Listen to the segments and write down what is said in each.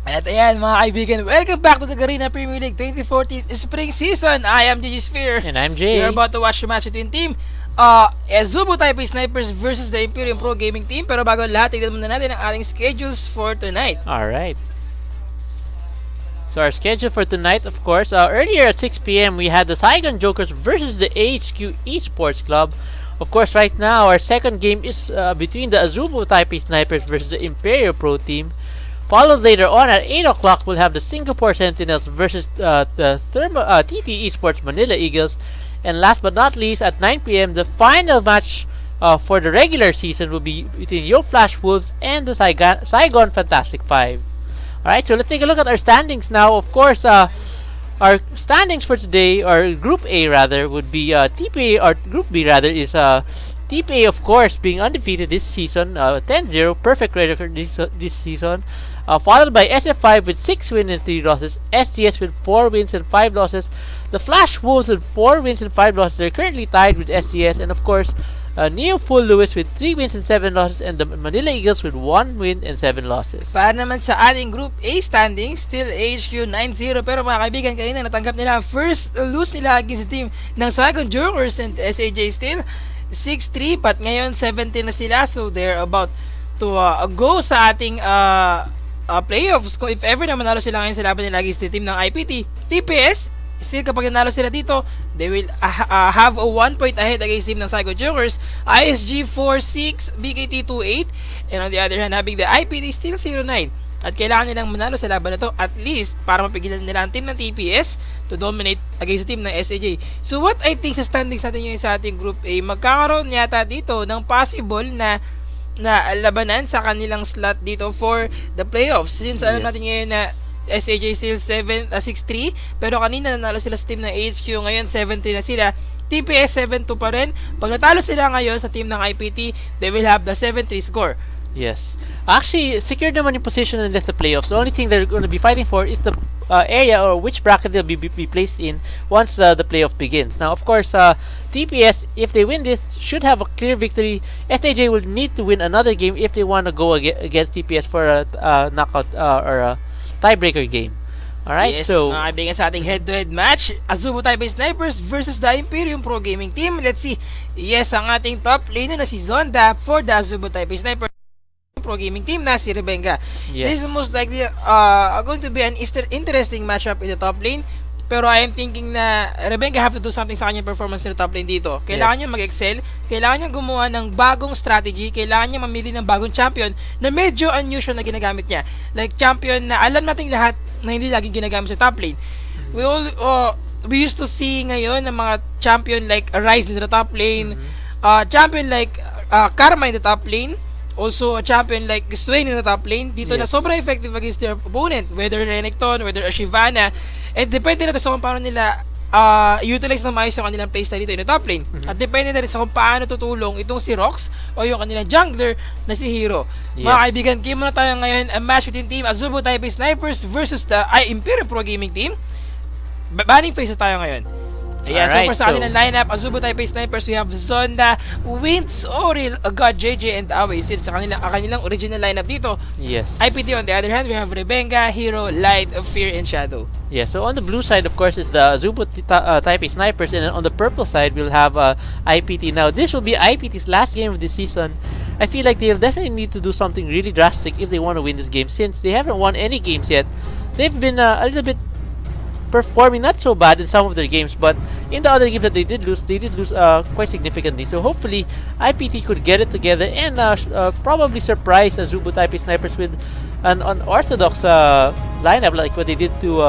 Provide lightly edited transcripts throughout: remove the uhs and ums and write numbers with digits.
At ayan mga kaibigan, welcome back to the Garena Premier League 2014 Spring Season. I am DJ Sphere. And I'm Jay. You're about to watch the match between team Azubo Taipei Snipers versus the Imperium Pro Gaming Team. Pero bago lahat, tignan muna natin ang ating schedules for tonight. Alright. So our schedule for tonight, of course, earlier at 6 p.m. we had the Saigon Jokers versus the AHQ Esports Club. Of course, right now, our second game is between the Azubo Taipei Snipers versus the Imperial Pro Team. Followed later on at 8 o'clock, we'll have the Singapore Sentinels versus the TP Esports Manila Eagles. And last but not least, at 9 p.m., the final match for the regular season will be between Yo Flash Wolves and the Saigon Fantastic Five. Alright, so let's take a look at our standings now. Of course, our standings for today, or Group A rather, would be TPA, or Group B rather, is TPA, of course, being undefeated this season, 10-0, perfect record this season. Followed by SF5 with 6 wins and 3 losses, STS with 4 wins and 5 losses, the Flash Wolves with 4 wins and 5 losses. They're currently tied with STS, and of course, Neo Full Lewis with 3 wins and 7 losses, and the Manila Eagles with 1 win and 7 losses. Para naman sa ating Group A standings, still HQ 9-0. Pero mga kaibigan, kanina natanggap nila ang first lose nila against the team ng Saigon Jokers and SAJ still 6-3, but ngayon 17 na sila, so they're about to go sa ating playoffs. If ever na manalo sila ngayon sa laban nila against the team ng IPT, TPS, still kapag nanalo sila dito, they will have a 1 point ahead against team ng Saigon Jokers, ISG 4-6, BKT 2-8, and on the other hand, having the IPT still 0-9. At kailangan nilang manalo sa laban na to at least para mapigilan nila ang team ng TPS to dominate against the team ng SAJ. So what I think sa standings natin yung sa ating Group A, magkakaroon yata dito ng possible na labanan sa kanilang slot dito for the playoffs. Since alam natin ngayon na SAJ still 6-3, pero kanina nanalo sila sa team ng HQ, ngayon 7-3 na sila. TPS 7-2 pa rin. Pag natalo sila ngayon sa team ng IPT, they will have the 7-3 score. Yes. Actually, secured naman yung position in the playoffs. The only thing they're going to be fighting for is the area or which bracket they'll be placed in once the playoff begins. Now, of course, TPS, if they win this, should have a clear victory. SAJ will need to win another game if they want to go against TPS for a knockout or a tiebreaker game. Alright, yes, so mga kaibigan, sa ating head-to-head match, Azubo Taipei Snipers versus the Imperium Pro Gaming Team. Let's see. Yes, ang ating top laner na si Zonda for the Azubo Taipei Snipers Pro Gaming Team na si Rebenga. yes. This is most likely going to be an interesting matchup in the top lane. Pero I am thinking na Rebenga have to do something sa kanyang performance in the top lane dito. Kailangan niya mag-excel, kailangan niya gumawa ng bagong strategy, kailangan niya mamili ng bagong champion na medyo unusual na ginagamit niya. Like champion na alam nating lahat na hindi laging ginagamit sa top lane. We used to see ngayon ng mga champion like Rise in the top lane, champion like Karma in the top lane, also a champion like Swain in the top lane dito na sobrang effective against their opponent, whether Renekton, whether Shivana, and depende na ito sa kung paano nila utilize na maayos yung kanilang playstyle dito in the top lane, at depende na rin sa kung paano tutulong itong si Rox o yung kanilang jungler na si Hero. Mga kaibigan, game muna tayo ngayon ang match between team Azubo Taipei Snipers versus the Imperium Pro Gaming Team. Banning phase na tayo ngayon. Ayan, so for sa kanilang lineup, Azubo Taipei Snipers, we have Zonda, Winds, Oril, God, JJ, and Away. Still sa kanilang original lineup dito. Yes. IPT on the other hand, we have Rebenga, Hero, Light, Fear, and Shadow. Yeah, so on the blue side, of course, is the Azubo Taipei Snipers, and then on the purple side, we'll have IPT. Now, this will be IPT's last game of the season. I feel like they'll definitely need to do something really drastic if they want to win this game, since they haven't won any games yet. They've been a little bit performing not so bad in some of their games, but in the other games that they did lose quite significantly. So hopefully IPT could get it together and probably surprise Azubo Taipei Snipers with an unorthodox lineup like what they did to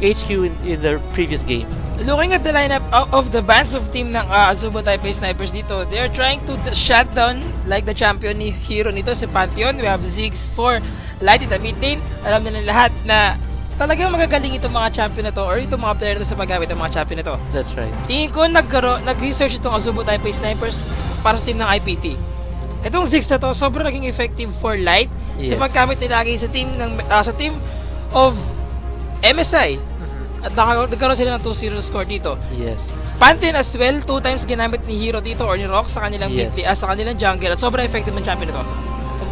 HQ in their previous game. Looking at the lineup of the bands of team ng Azubo Taipei Snipers dito, they're trying to shut down like the champion ni Hero nito, si Pantheon. We have Ziggs for Light in the mid lane. Alam na lahat na talagang magagaling itong mga champion na to or itong mga player na sa paggamit ng mga champion na to. That's right. Tingin ko nag-research itong Azubo Taipei Snipers para sa team ng IPT. Itong Ziggs na to, sobrang naging effective for Light sa paggamit nila lagi sa team of MSI. At nagkaroon sila ng 2-0 score dito. Yes. Pantheon as well, 2 times ginamit ni Hero dito or ni Rox sa kanilang sa kanilang jungle, at sobrang effective ng champion na to.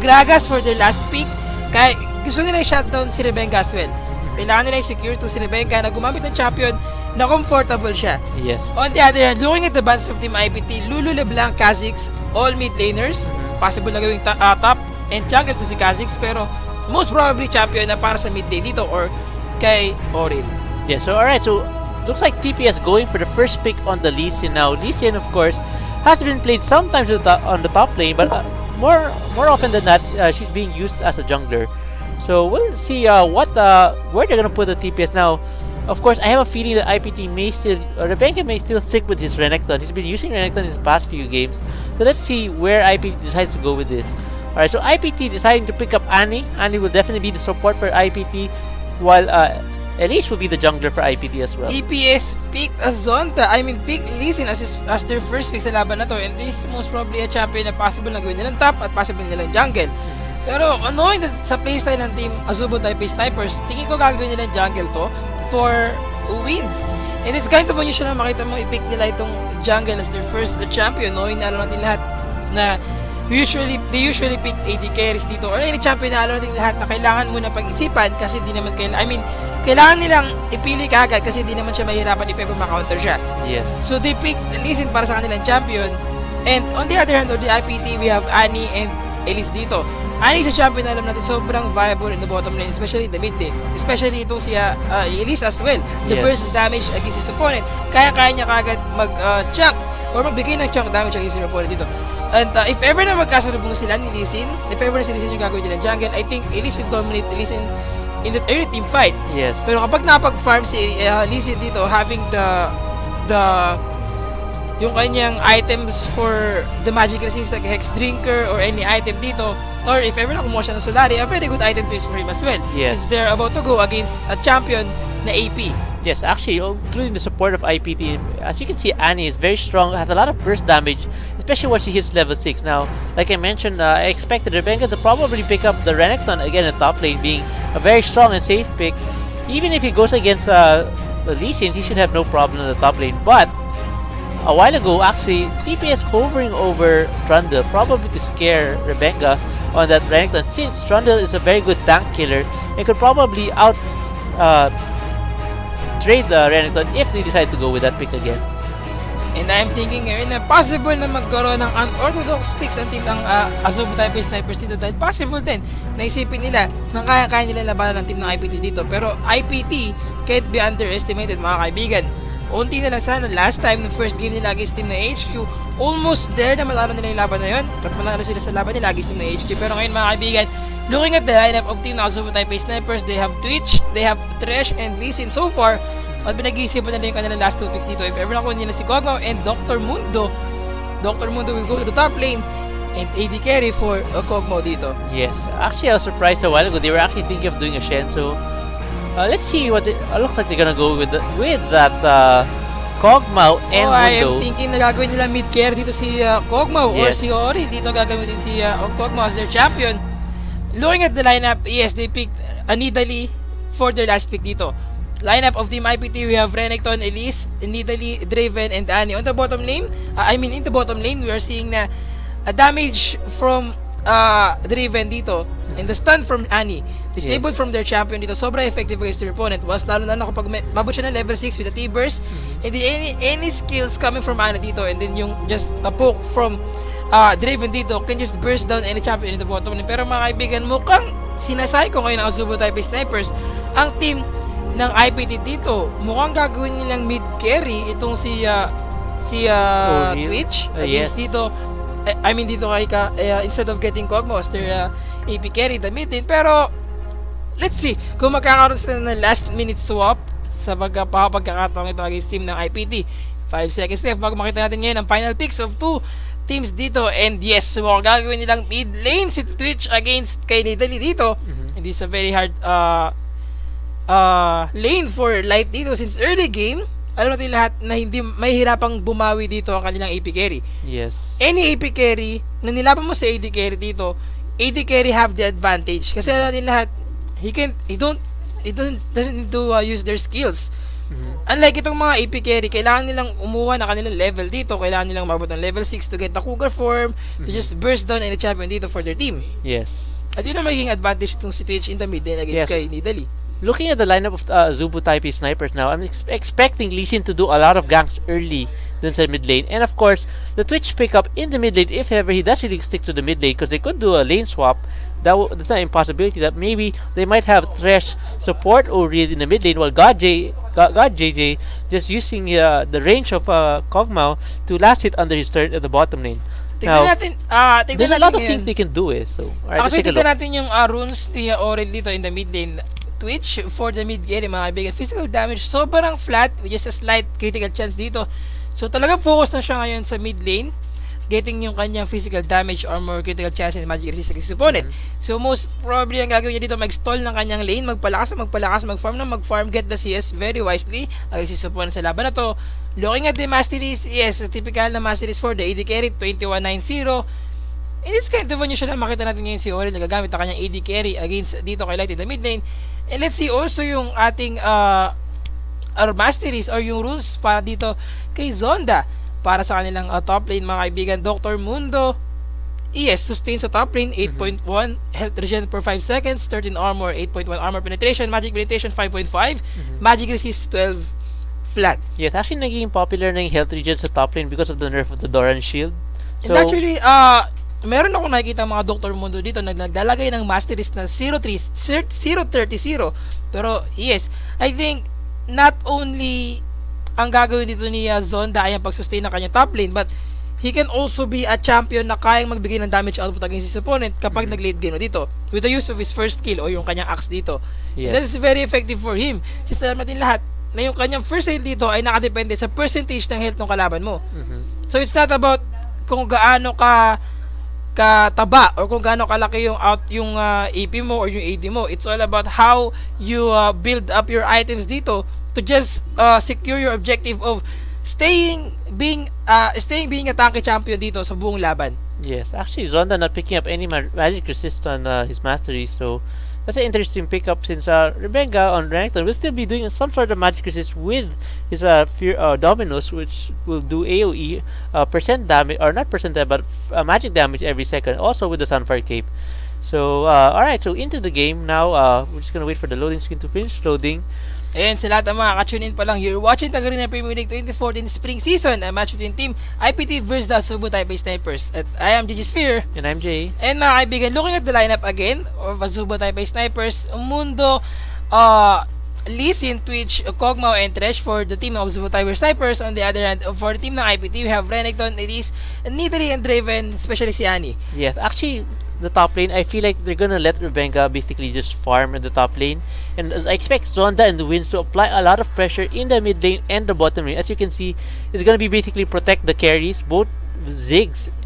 Gragas for their last pick. Kaya gusto nila i-shutdown si Rebenga as well. Kailangan nila i-secure to si Rebenga na gumamit ng champion na comfortable siya. Yes. On the other hand, looking at the balance of Team IPT, Lulu, LeBlanc, Kha'Zix, all mid laners. Possible na gawing top and jungle to si Kha'Zix, pero most probably champion na para sa mid lane dito or kay Orin. Yeah, so alright, so looks like TPS going for the first pick on the Lee Sin now. Lee Sin, of course, has been played sometimes on the top lane, but more often than not, she's being used as a jungler. So we'll see where they're gonna put the TPS now. Of course, I have a feeling that IPT may still, Rebenga may still stick with his Renekton. He's been using Renekton in the past few games. So let's see where IPT decides to go with this. Alright, so IPT deciding to pick up Annie. Annie will definitely be the support for IPT, while Elise will be the jungler for IPT as well. TPS picked Azonta. Picked Lee Sin as their first pick sa laban na to, and this is most probably a champion na possible na gawin nilang top at possible nilang jungle. Pero knowing that sa playstyle ng team Azubo Taipei Snipers, tingin ko gagawin nilang jungle to for wins. And it's kind of unusual na makita mo i-pick nila itong jungle as their first champion, knowing na alam natin lahat na they usually pick AD carries dito or any champion na alam natin lahat na kailangan muna pag-isipan kasi di naman kailangan nilang ipili kaagad kasi di naman siya mahirapan if ever ma-counter siya. Yes. So they picked Lee Sin para sa kanilang champion. And on the other hand, on the IPT, we have Annie and Elise dito. Annie sa champion na alam natin sobrang viable in the bottom lane, especially in the mid lane. Especially itong si Elise as well. The burst damage against his opponent. Kaya niya kaagad mag-chunk or magbigay ng chunk damage against his opponent dito. And if ever na magkasalubong sila ni Lee Sin, if ever na si Lee Sin yung gagawin nilang jungle, I think Elise will dominate Lee Sin in the early team fight. Yes. Pero kapag napag-farm si Lee Sin dito, having yung kanyang items for the magic resist like Hex Drinker or any item dito, or if ever na kumuha siya ng Solari, a very good item to use for him as well. Yes. Since they're about to go against a champion na AP. Yes, actually, including the support of IPT, as you can see, Annie is very strong, has a lot of burst damage, especially once she hits level 6. Now, like I mentioned, I expected Rebenga to probably pick up the Renekton again in top lane, being a very strong and safe pick. Even if he goes against Lee Sin, he should have no problem in the top lane. But a while ago, actually, TPS hovering over Trundle, probably to scare Rebenga on that Renekton, since Trundle is a very good tank killer and could probably trade the Renekton if they decide to go with that pick again. And I'm thinking ngayon na possible na magkaroon ng unorthodox picks ang team ng Azubo Taipei Snipers dito dahil possible din na isipin nila na kaya nila labanan ng team ng IPT dito. Pero IPT can't be underestimated, mga kaibigan. Unti na lang sana, last time, the first game nila against team na HQ, almost there na matalo nila yung laban na yun. At manalo sila sa laban nila against team na HQ. Pero ngayon, mga kaibigan, looking at the lineup of team na Azubo Taipei Snipers, they have Twitch, they have Thresh, and Lee Sin so far. At pinag-iisipan nila yung kanilang last 2 picks dito. If ever nakuha nila si Kog'Maw and Dr. Mundo will go to the top lane and AD carry for Kog'Maw dito. Yes, actually I was surprised a while ago. They were actually thinking of doing a Shen, so let's see what it looks like they're gonna go with that Kog'Maw and Mundo. I am thinking na gagawin nila mid-carry dito si Kog'Maw or si Ori. Dito gagawin din si Kog'Maw as their champion. Looking at the lineup, yes, they picked Nidalee for their last pick dito. Lineup of Team IPT, we have Renekton, Elise, Nidalee, Draven, and Annie. On the bottom lane, in the bottom lane, we are seeing na damage from Draven dito and the stun from Annie. Disabled from their champion dito. Sobrang effective against their opponent. Was lalo na kapag mabot siya ng level 6 with a T-burst. And then any skills coming from Annie dito and then yung just a poke from Draven dito can just burst down any champion in the bottom lane. Pero mga kaibigan, mukhang sinasay ko ngayon ng Azubo Taipei Snipers ang team ng IPT dito. Mukhang gagawin nilang mid-carry itong si Twitch against dito. Dito kay instead of getting Kog'Maw as their AP carry the mid lane. Pero let's see kung magkakaroon sila ng last minute swap sa pagkakataon ito against team ng IPT. 5 seconds left bago makita natin ngayon ang final picks of 2 teams dito. And yes, mukhang gagawin nilang mid lane si Twitch against kay Nidalee dito. And this is a very hard lane for Light dito since early game. Alam natin lahat na hindi mahihirapang bumawi dito ang kanilang AP carry. Yes. Any AP carry na nilaban mo sa AD carry dito, AD carry have the advantage kasi alam natin lahat he doesn't need to use their skills. Unlike itong mga AP carry, kailangan nilang umuha na kanilang level dito, kailangan nilang mabot ng level 6 to get the Cougar form, to just burst down any champion dito for their team. Yes. At yun ang magiging advantage itong si Twitch in the mid lane against Yes. kay Nidalee. Looking at the lineup of Zubu Taipei snipers now, I'm expecting Lee Sin to do a lot of ganks early dun sa mid lane. And of course, the Twitch pickup in the mid lane, if ever he does really stick to the mid lane, because they could do a lane swap. That's not an impossibility that maybe they might have Thresh support Ori in the mid lane while God JJ just using the range of Kog'Maw to last hit under his turret at the bottom lane. Tignan Now, natin, there's a lot of ngayon. things they can do so alright, let's Actually, take a tignan look. natin yung runes ni Aurel dito in the mid lane. Twitch for the mid game, mga kaibigan. Physical damage, sobrang flat with just a slight critical chance dito. So, talagang focus na siya ngayon sa mid lane, getting yung kanyang physical damage or more critical chance and magic resist against his opponent. So, most probably ang gagawin niya dito, mag-stall ng kanyang lane, magpalakas, mag-farm, get the CS very wisely against his opponent sa laban na to. Looking at the masteries, yes, typical na masteries for the AD carry, 2190. It is kind of unusual na makita natin ngayon si Aurel nagagamit ang kanyang AD carry against dito kay Light in the mid lane. And let's see also yung ating our masteries or yung rules para dito kay Zonda para sa kanilang top lane, mga kaibigan. Dr. Mundo, yes, sustain sa top lane, 8.1 health regen per 5 seconds, 13 armor, 8.1 armor penetration, magic penetration 5.5, magic resist 12 flat. Yes, actually naging popular na yung health regen sa top lane because of the nerf of the Doran shield. And actually, meron ako nakikita mga Dr. Mundo dito naglalagay ng masteries na 0.30. Pero yes, I think not only ang gagawin dito ni Zonda ay ang pag-sustain ng kanyang top lane, but he can also be a champion na kayang magbigay ng damage output against his opponent kapag nag-late game na dito with the use of his first kill o yung kanyang axe dito. Yes. That is very effective for him. Since alam natin lahat na yung kanyang first aid dito ay nakadepende sa percentage ng health ng kalaban mo. So it's not about kung gaano kataba or kung gaano kalaki yung AP mo or yung AD mo. It's all about how you build up your items dito to just secure your objective of staying being a tanky champion dito sa buong laban. Yes, actually Zonda not picking up any magic resist on his mastery, so that's an interesting pickup since Rebenga on Renekton will still be doing some sort of magic resist with his Dominus, which will do AoE percent damage, or not percent damage, but magic damage every second, also with the Sunfire Cape. So, alright, so into the game now. We're just gonna wait for the loading screen to finish loading. Ayan, sa lahat ng mga ka-tune in pa lang, you're watching Tagarina Premier League 2014 Spring Season, a match between Team IPT versus the Subo Taipei Snipers. At I am Gigi Sphere. And I'm Jay. And mga kaibigan, looking at the lineup again of Subo Taipei Snipers, Mundo, Lee Sin, Twitch, Kog'Maw, and Thresh for the team of Subo Taipei Snipers. On the other hand, for the team ng IPT, we have Renekton, Elise, Nidalee, and Draven, especially si Annie. Yes, actually, the top lane, I feel like they're gonna let Rebenga basically just farm in the top lane, and I expect Zonda and the Winds to apply a lot of pressure in the mid lane and the bottom lane. As you can see, it's gonna be basically protect the carries. Both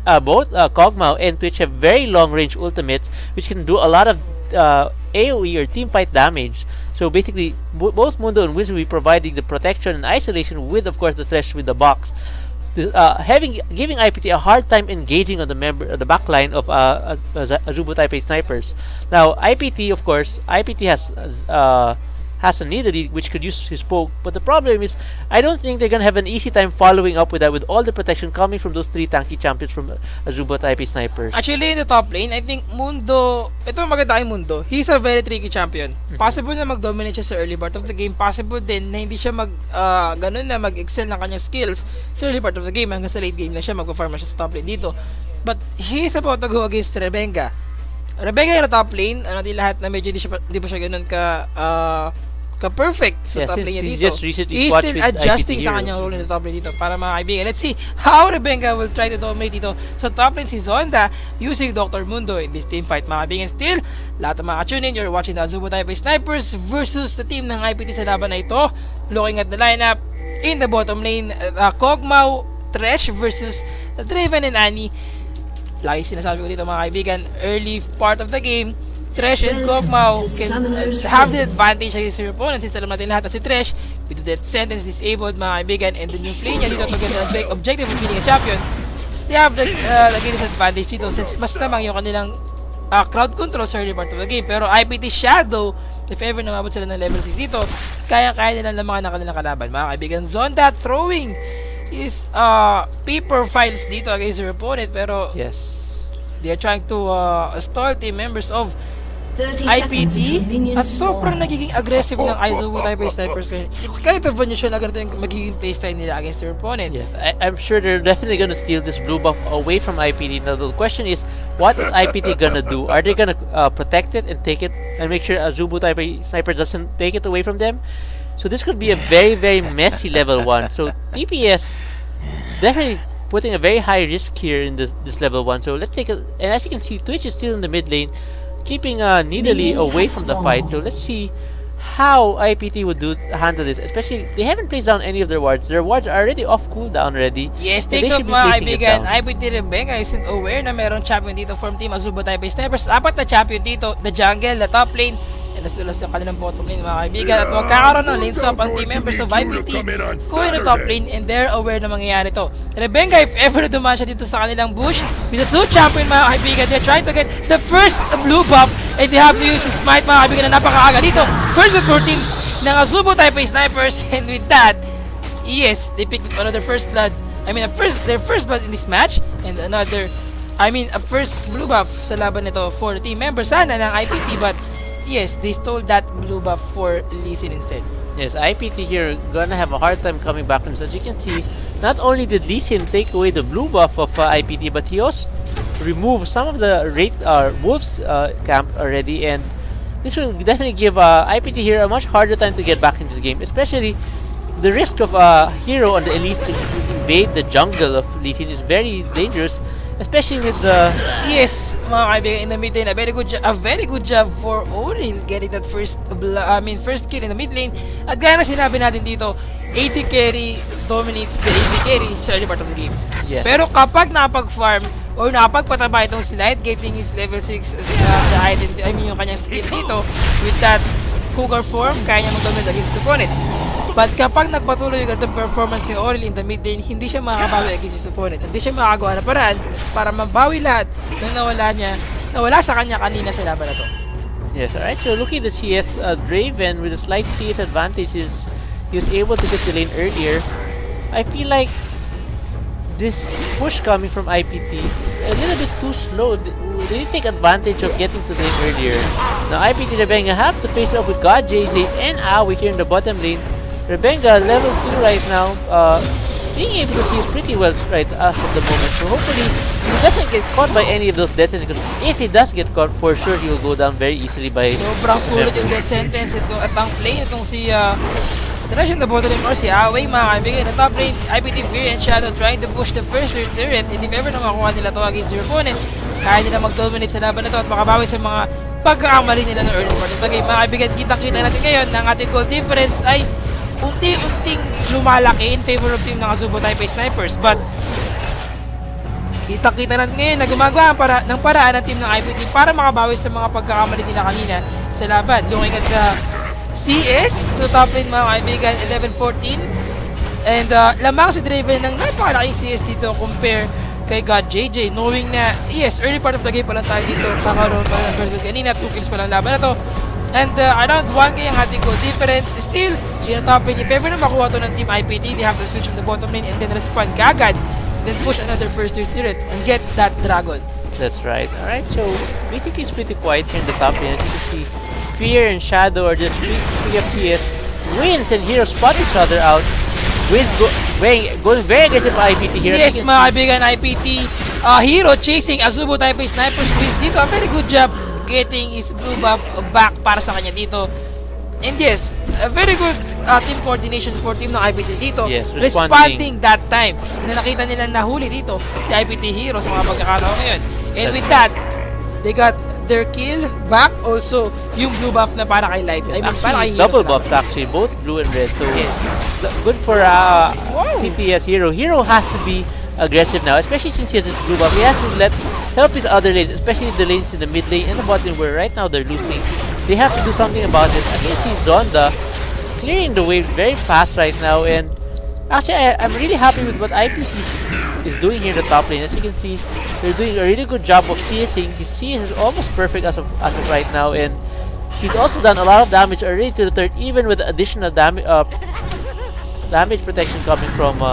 Kog'Maw and Twitch have very long range ultimates, which can do a lot of AoE or team fight damage. So basically, both Mundo and Winds will be providing the protection and isolation with, of course, the Thresh with the box. Giving IPT a hard time engaging on the backline of Azubu Taipei Snipers. Now IPT, of course, IPT has a Nidalee which could use his poke, but the problem is I don't think they're gonna have an easy time following up with that with all the protection coming from those three tanky champions from Azubu Taipei Snipers. Actually, in the top lane, I think Mundo, ito maganda kay Mundo, he's a very tricky champion. Possible na mag-dominate siya sa early part of the game, possible din na hindi siya ganun na mag-excel ng kanyang skills sa early part of the game, hanggang sa late game na siya mag-farm siya sa top lane dito. But he's about to go against Rebenga. Rebenga yung top lane, di lahat na medyo di pa siya ganun ka-perfect sa top lane niya dito. He's still adjusting sa kanyang role in the top lane dito para mga kaibigan. Let's see how Rebenga will try to dominate dito. So top lane si Zonda using Dr. Mundo in this team fight, mga kaibigan. Still, lahat ng mga ka-tune in, you're watching the Azubu Taipei Snipers versus the team ng IPT sa laban na ito. Looking at the lineup, in the bottom lane, Kog'Maw, Thresh versus Draven and Annie. Lagi sinasabi ko dito, mga kaibigan, early part of the game, Thresh and Kog'Maw can have the advantage against their opponents. Since alam natin lahat na si Thresh with the death sentence disabled, mga kaibigan, and then yung play niya dito to get the objective of being a champion, they have the disadvantage dito since mas namang yung kanilang crowd control sa early part of the game. Pero IPT Shadow, if ever namabot sila ng level 6 dito, kaya nilang lamangan ng kanilang kalaban, mga kaibigan. Zonda throwing his paper files dito against their opponent, pero yes, They're trying to stall team members of 30 IPT seconds until at minions sobrang spawn. nagiging aggressive ng Izubu Taipei Snipers ngayon. It's kind of unusual na ganito yung magiging playstyle nila against their opponent. Yes, I'm sure they're definitely gonna steal this blue buff away from IPT. Now the question is, what is IPT gonna do? Are they gonna protect it and take it and make sure Azubu Taipei Sniper doesn't take it away from them? So this could be a very, very messy level 1. So TPS definitely putting a very high risk here in this level 1. So let's take a, and as you can see, Twitch is still in the mid lane, keeping Nidalee away from the fight. So let's see how IPT would handle this. Especially, they haven't placed down any of their wards. Their wards are already off cooldown already. Yes, and take they note should be mga placing it kaibigan, down. IPT Rebecca isn't aware na merong champion dito from Team Azubu Taipei Snipers. Apat na champion dito, the jungle, the top lane, and as well as yung kanilang bottom lane mga kaibigan. At magkakaroon ng lane swap ang team members of IPT going to top lane and they're aware na mangyayari to. Rebecca, if ever dumaan siya dito sa kanilang bush, with the two champion mga kaibigan, they're trying to get the first blue buff and they have to use his smite mga kaibigan na napakaaga dito. First look for team ng Azubu Taipei Snipers, and with that, yes, they picked up another first blood. I mean, their first blood in this match, and a first blue buff sa laban nito for the team members sana ng IPT, but yes, they stole that blue buff for Lee Sin instead. Yes, IPT here gonna have a hard time coming back from this. As you can see, not only did Lee Sin take away the blue buff of IPT, but he also removed some of the Wolves camp already, and this will definitely give IPT here a much harder time to get back into the game, especially the risk of Hero on the Elite to invade the jungle of Lee Sin is very dangerous, especially with the... Yes, mga kaibigan, in the mid lane, a very good job for Oril getting that first kill in the mid lane. At gaya na sinabi natin dito, 80 carry dominates the 80 carry sa early part of the game. Yes. Pero kapag napag-farm or napagpataba itong si Light, getting his level 6 the item, yung kanyang skill dito, with that Cougar form, kaya niya mag-dominate against his opponent. But kapag nagpatuloy yung ganitong performance ni Oril in the mid lane, hindi siya makakabawi against his opponent. Hindi siya makagawa ng paraan para mabawi lahat ng nawala sa kanya kanina sa laban na to. Yes, alright, so looking at the CS, Draven with a slight CS advantage he was able to get the lane earlier. I feel like this push coming from IPT is a little bit too slow. They didn't take advantage of getting to the lane earlier. Now IPT Rebenga have to face off with God JJ and Aoi here in the bottom lane. Rebenga level 2 right now, being able to see is pretty well right as of the moment. So hopefully he doesn't get caught by any of those death sentences. If he does get caught, for sure he will go down very easily by... Sobrang sulit yung death sentence ito at ang play itong si Attraction the bottom lane or si Aoi mga kaibigan. The top lane, IPT Fear and Shadow trying to push the first turret, and if ever na makuha nila to against their opponent, kaya nila mag-dominate sa laban na to at makabawi sa mga pagkakamali nila ng early part of the game. Mga kaibigan, kita-kita natin ngayon na ang ating goal difference ay unti-unting lumalaki in favor of team ng Azubu Taipei Snipers, but kita-kita natin ngayon na gumagawa ng paraan ng team ng IPT para makabawi sa mga pagkakamali nila kanina sa laban. Looking at the CS to top lane mga kaibigan, 11-14, and lamang si Draven ng napakalaking CS dito compare kay God JJ, knowing na yes, early part of the game pa lang tayo dito, kakaroon pa lang versus kanina, 2 kills pa lang laban na to. And around 1k ang ating goal difference. Still, in the top lane, if ever na makuha to ng team IPT, they have to switch on the bottom lane and then respond kagad, then push another first tier turret and get that dragon. That's right. Alright, so BTK is pretty quiet here in the top lane. As you can see, Fear and Shadow are just picking up CS. Wins and Hero spot each other out. Wins going very aggressive for IPT here. Yes, mga kaibigan, IPT Hero chasing Azubu Taipei Snipers wins dito. A very good job getting his blue buff back para sa kanya dito. And yes, a very good team coordination for team ng IPT dito. Yes, responding that time na nakita nila nahuli dito si IPT Hero sa mga pagkakataon ngayon. And with that, they got their kill back. Also, yung blue buff na para kay Light. I mean, para kay Hero. Double buffs actually, both blue and red. So yes, good for TPS Hero. Hero has to be aggressive now, especially since he has this blue buff. He has to help his other lanes, especially the lanes in the mid lane and the bot lane where right now they're losing. They have to do something about it. I can see Zonda clearing the wave very fast right now, and actually I'm really happy with what IPC is doing here in the top lane. As you can see, they're doing a really good job of CSing. His CS is almost perfect as of right now, and he's also done a lot of damage already to the third, even with additional damage protection coming from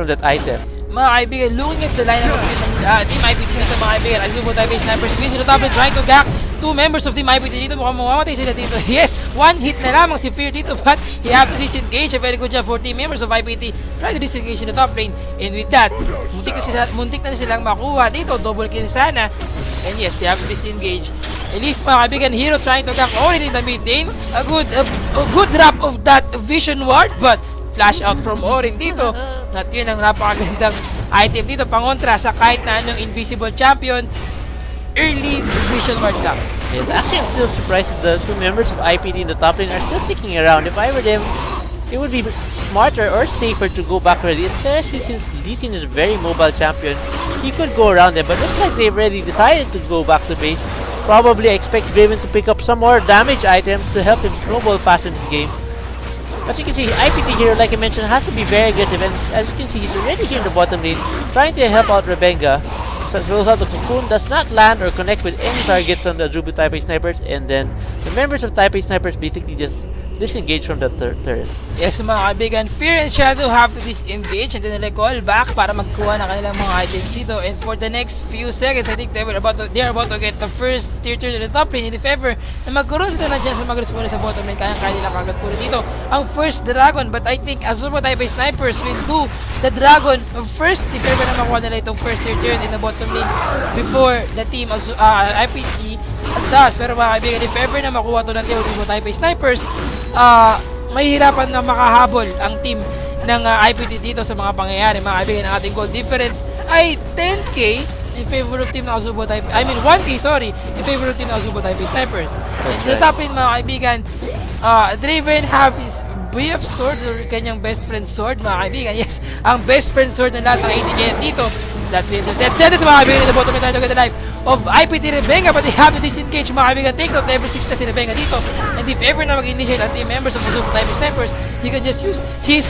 that item. mga kaibigan, looking at the lineup of Team IPT dito mga kaibigan. Azubo Taipei Snipers wins to the top lane, trying to gap two members of Team IPT dito. Mukhang mamamatay sila dito. Yes, one hit na lamang si Fear dito, but he have to disengage. A very good job for team members of IPT. Try to disengage in the top lane. And with that, muntik na silang makuha dito. Double kill sana. And yes, they have to disengage. At least mga kaibigan, Hero trying to gank already in the mid lane. A good drop of that vision ward, but flash out from Orin dito. At yun ang napakagandang item dito, pangontra sa kahit na anong invisible champion. Early vision ward gank. Yes, actually I'm still surprised that the two members of IPT in the top lane are still sticking around. If I were them, it would be smarter or safer to go back already, especially since Lee Sin is a very mobile champion. He could go around them, but looks like they've already decided to go back to base. Probably I expect Draven to pick up some more damage items to help him snowball fast in this game. As you can see, IPT here, like I mentioned, has to be very aggressive, and as you can see, he's already here in the bottom lane, trying to help out Rebenga. So throws out the cocoon, does not land or connect with any targets on the Azubu Taipei Snipers, and then the members of Taipei Snipers basically just disengage from the turret. Yes mga kaibigan, Fear and Shadow have to disengage and then recall back para magkuha ng kanilang mga items dito. And for the next few seconds, I think they are about to get the first tier 2 to the top lane. And if ever na magkaroon sila na dyan sa mag-respawn sa bottom lane, kaya nila kagad puro dito ang first dragon. But I think Azubo Taipei Snipers will do the dragon first if ever na makuha nila itong first tier 2 in the bottom lane before the team IPT does. Pero mga kaibigan, if ever na makuha to ng Azubo Taipei Snipers, mahihirapan na makahabol ang team ng IPT dito sa mga pangyayari. Mga kaibigan, ang ating goal difference ay 10k in favor of team ng Azubo Taipei. I mean 1k, sorry, in favor of team ng Azubo Taipei Snipers. And the top lane mga kaibigan, Draven have his BF sword or kanyang best friend sword mga kaibigan. Yes, ang best friend sword ng lahat ng AD dito. That is dead sentence mga kaibigan in the bottom lane tayo to get the life of IPT Rebenga, but they have to disengage mga kaibigan. Take note, level 6 na si Rebenga dito. And if ever na mag-initiate ang team members of Azubo Taipei Snipers, he can just use his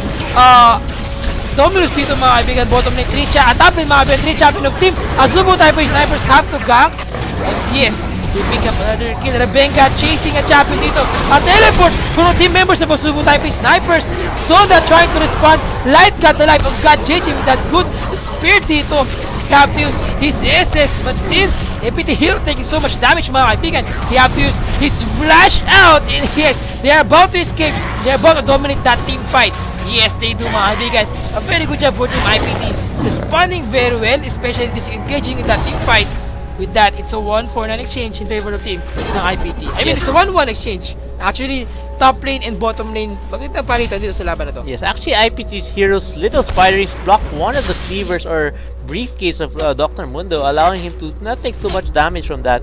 Dominus dito mga kaibigan. Bottom lane 3 at top lane mga kaibigan, 3 champion of team Azubo Taipei Snipers have to gank. And yes, they pick up another kill. Rebenga chasing a champion dito. A teleport from team members of Azubo Taipei Snipers. Sonda trying to respond. Light got the life of God JJ with that good spear dito. Have to use his SS, but still, IPT Hero taking so much damage mga kaibigan. He have to use his flash out, and yes, they are about to escape. They are about to dominate that team fight. Yes, they do mga kaibigan. A very good job for team IPT. Responding very well, especially disengaging in that team fight. With that, it's a 1-4-9 exchange in favor of team ng IPT. I mean, it's a 1-1 exchange. Actually, top lane and bottom lane, magandang palitan dito sa laban na to. Yes, actually IPT's heroes Little Spiderings blocked one of the cleavers or briefcase of Dr. Mundo, allowing him to not take too much damage from that.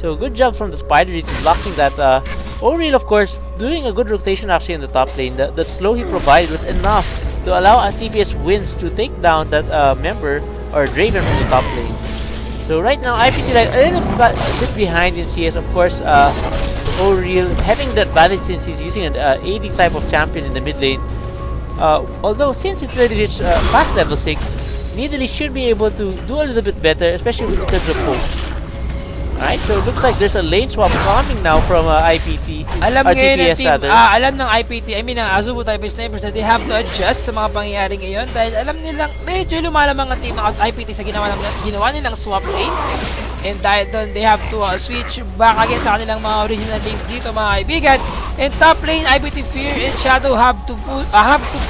So good job from the Spiderings blocking that. Oriel, of course, doing a good rotation actually in the top lane. The slow he provided was enough to allow a TPS wins to take down that member or Draven from the top lane. So right now IPT like a little bit behind in CS, of course. Oriel having that advantage since he's using an AD type of champion in the mid lane. Although since it's already reached past level 6, Nidalee should be able to do a little bit better, especially in terms of poke. Alright, so it looks like there's a lane swap coming now from IPT. Alam or ngayon ng TPS team, rather. alam ng IPT, I mean ng Azubo Taipei Snipers na they have to adjust sa mga pangyayari ngayon dahil alam nilang medyo lumalamang ang team ng IPT sa ginawa nilang swap lane. And dahil doon, they have to switch back again sa kanilang mga original lanes dito mga kaibigan. And top lane, IPT Fear and Shadow have to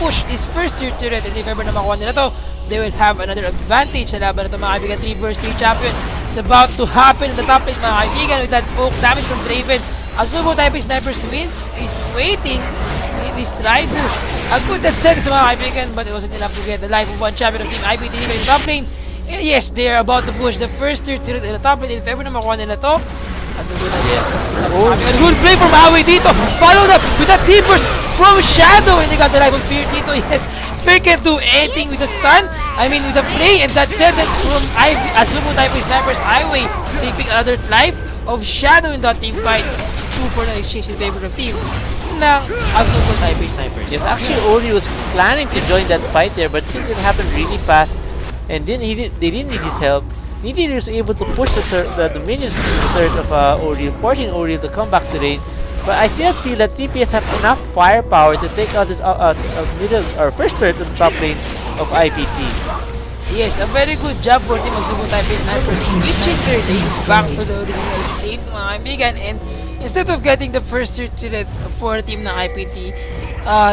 push this first tier turret, and if ever na makuha nila to, they will have another advantage sa laban na ito mga kaibigan. 3 vs 3 champion. It's about to happen in the top lane mga kaibigan with that poke damage from Draven. Azubo Taipei Snipers wins is waiting in this try push. A good that sense mga kaibigan, but it wasn't enough to get the life of one champion of team IPT in the top lane. And yes, they are about to push the first tier turret in the top lane. If ever na makuha nila to, Azubo Taipei. Good play from Huawei dito. Followed up with a deep burst from Shadow, and they got the life of Fear dito. Yes, Fear can do anything with the stun. I mean with the play, and that sentence from Azubo Taipei Snipers Highway taking another life of Shadow in that team fight. 2-4 na exchange in favor of team ng Azubo Taipei Snipers. Yes, actually Ori was planning to join that fight there, but since it happened really fast and they didn't need his help, Nidalee was able to push the minions to the third of Oriel, forcing Oriel to come back to lane. But I still feel that TPS have enough firepower to take out this middle or first turret on the top lane of IPT. Yes, a very good job for Team Azubo Taipei Snipers switching their lanes back to the original state, mga kaibigan. And instead of getting the first tier for team ng IPT,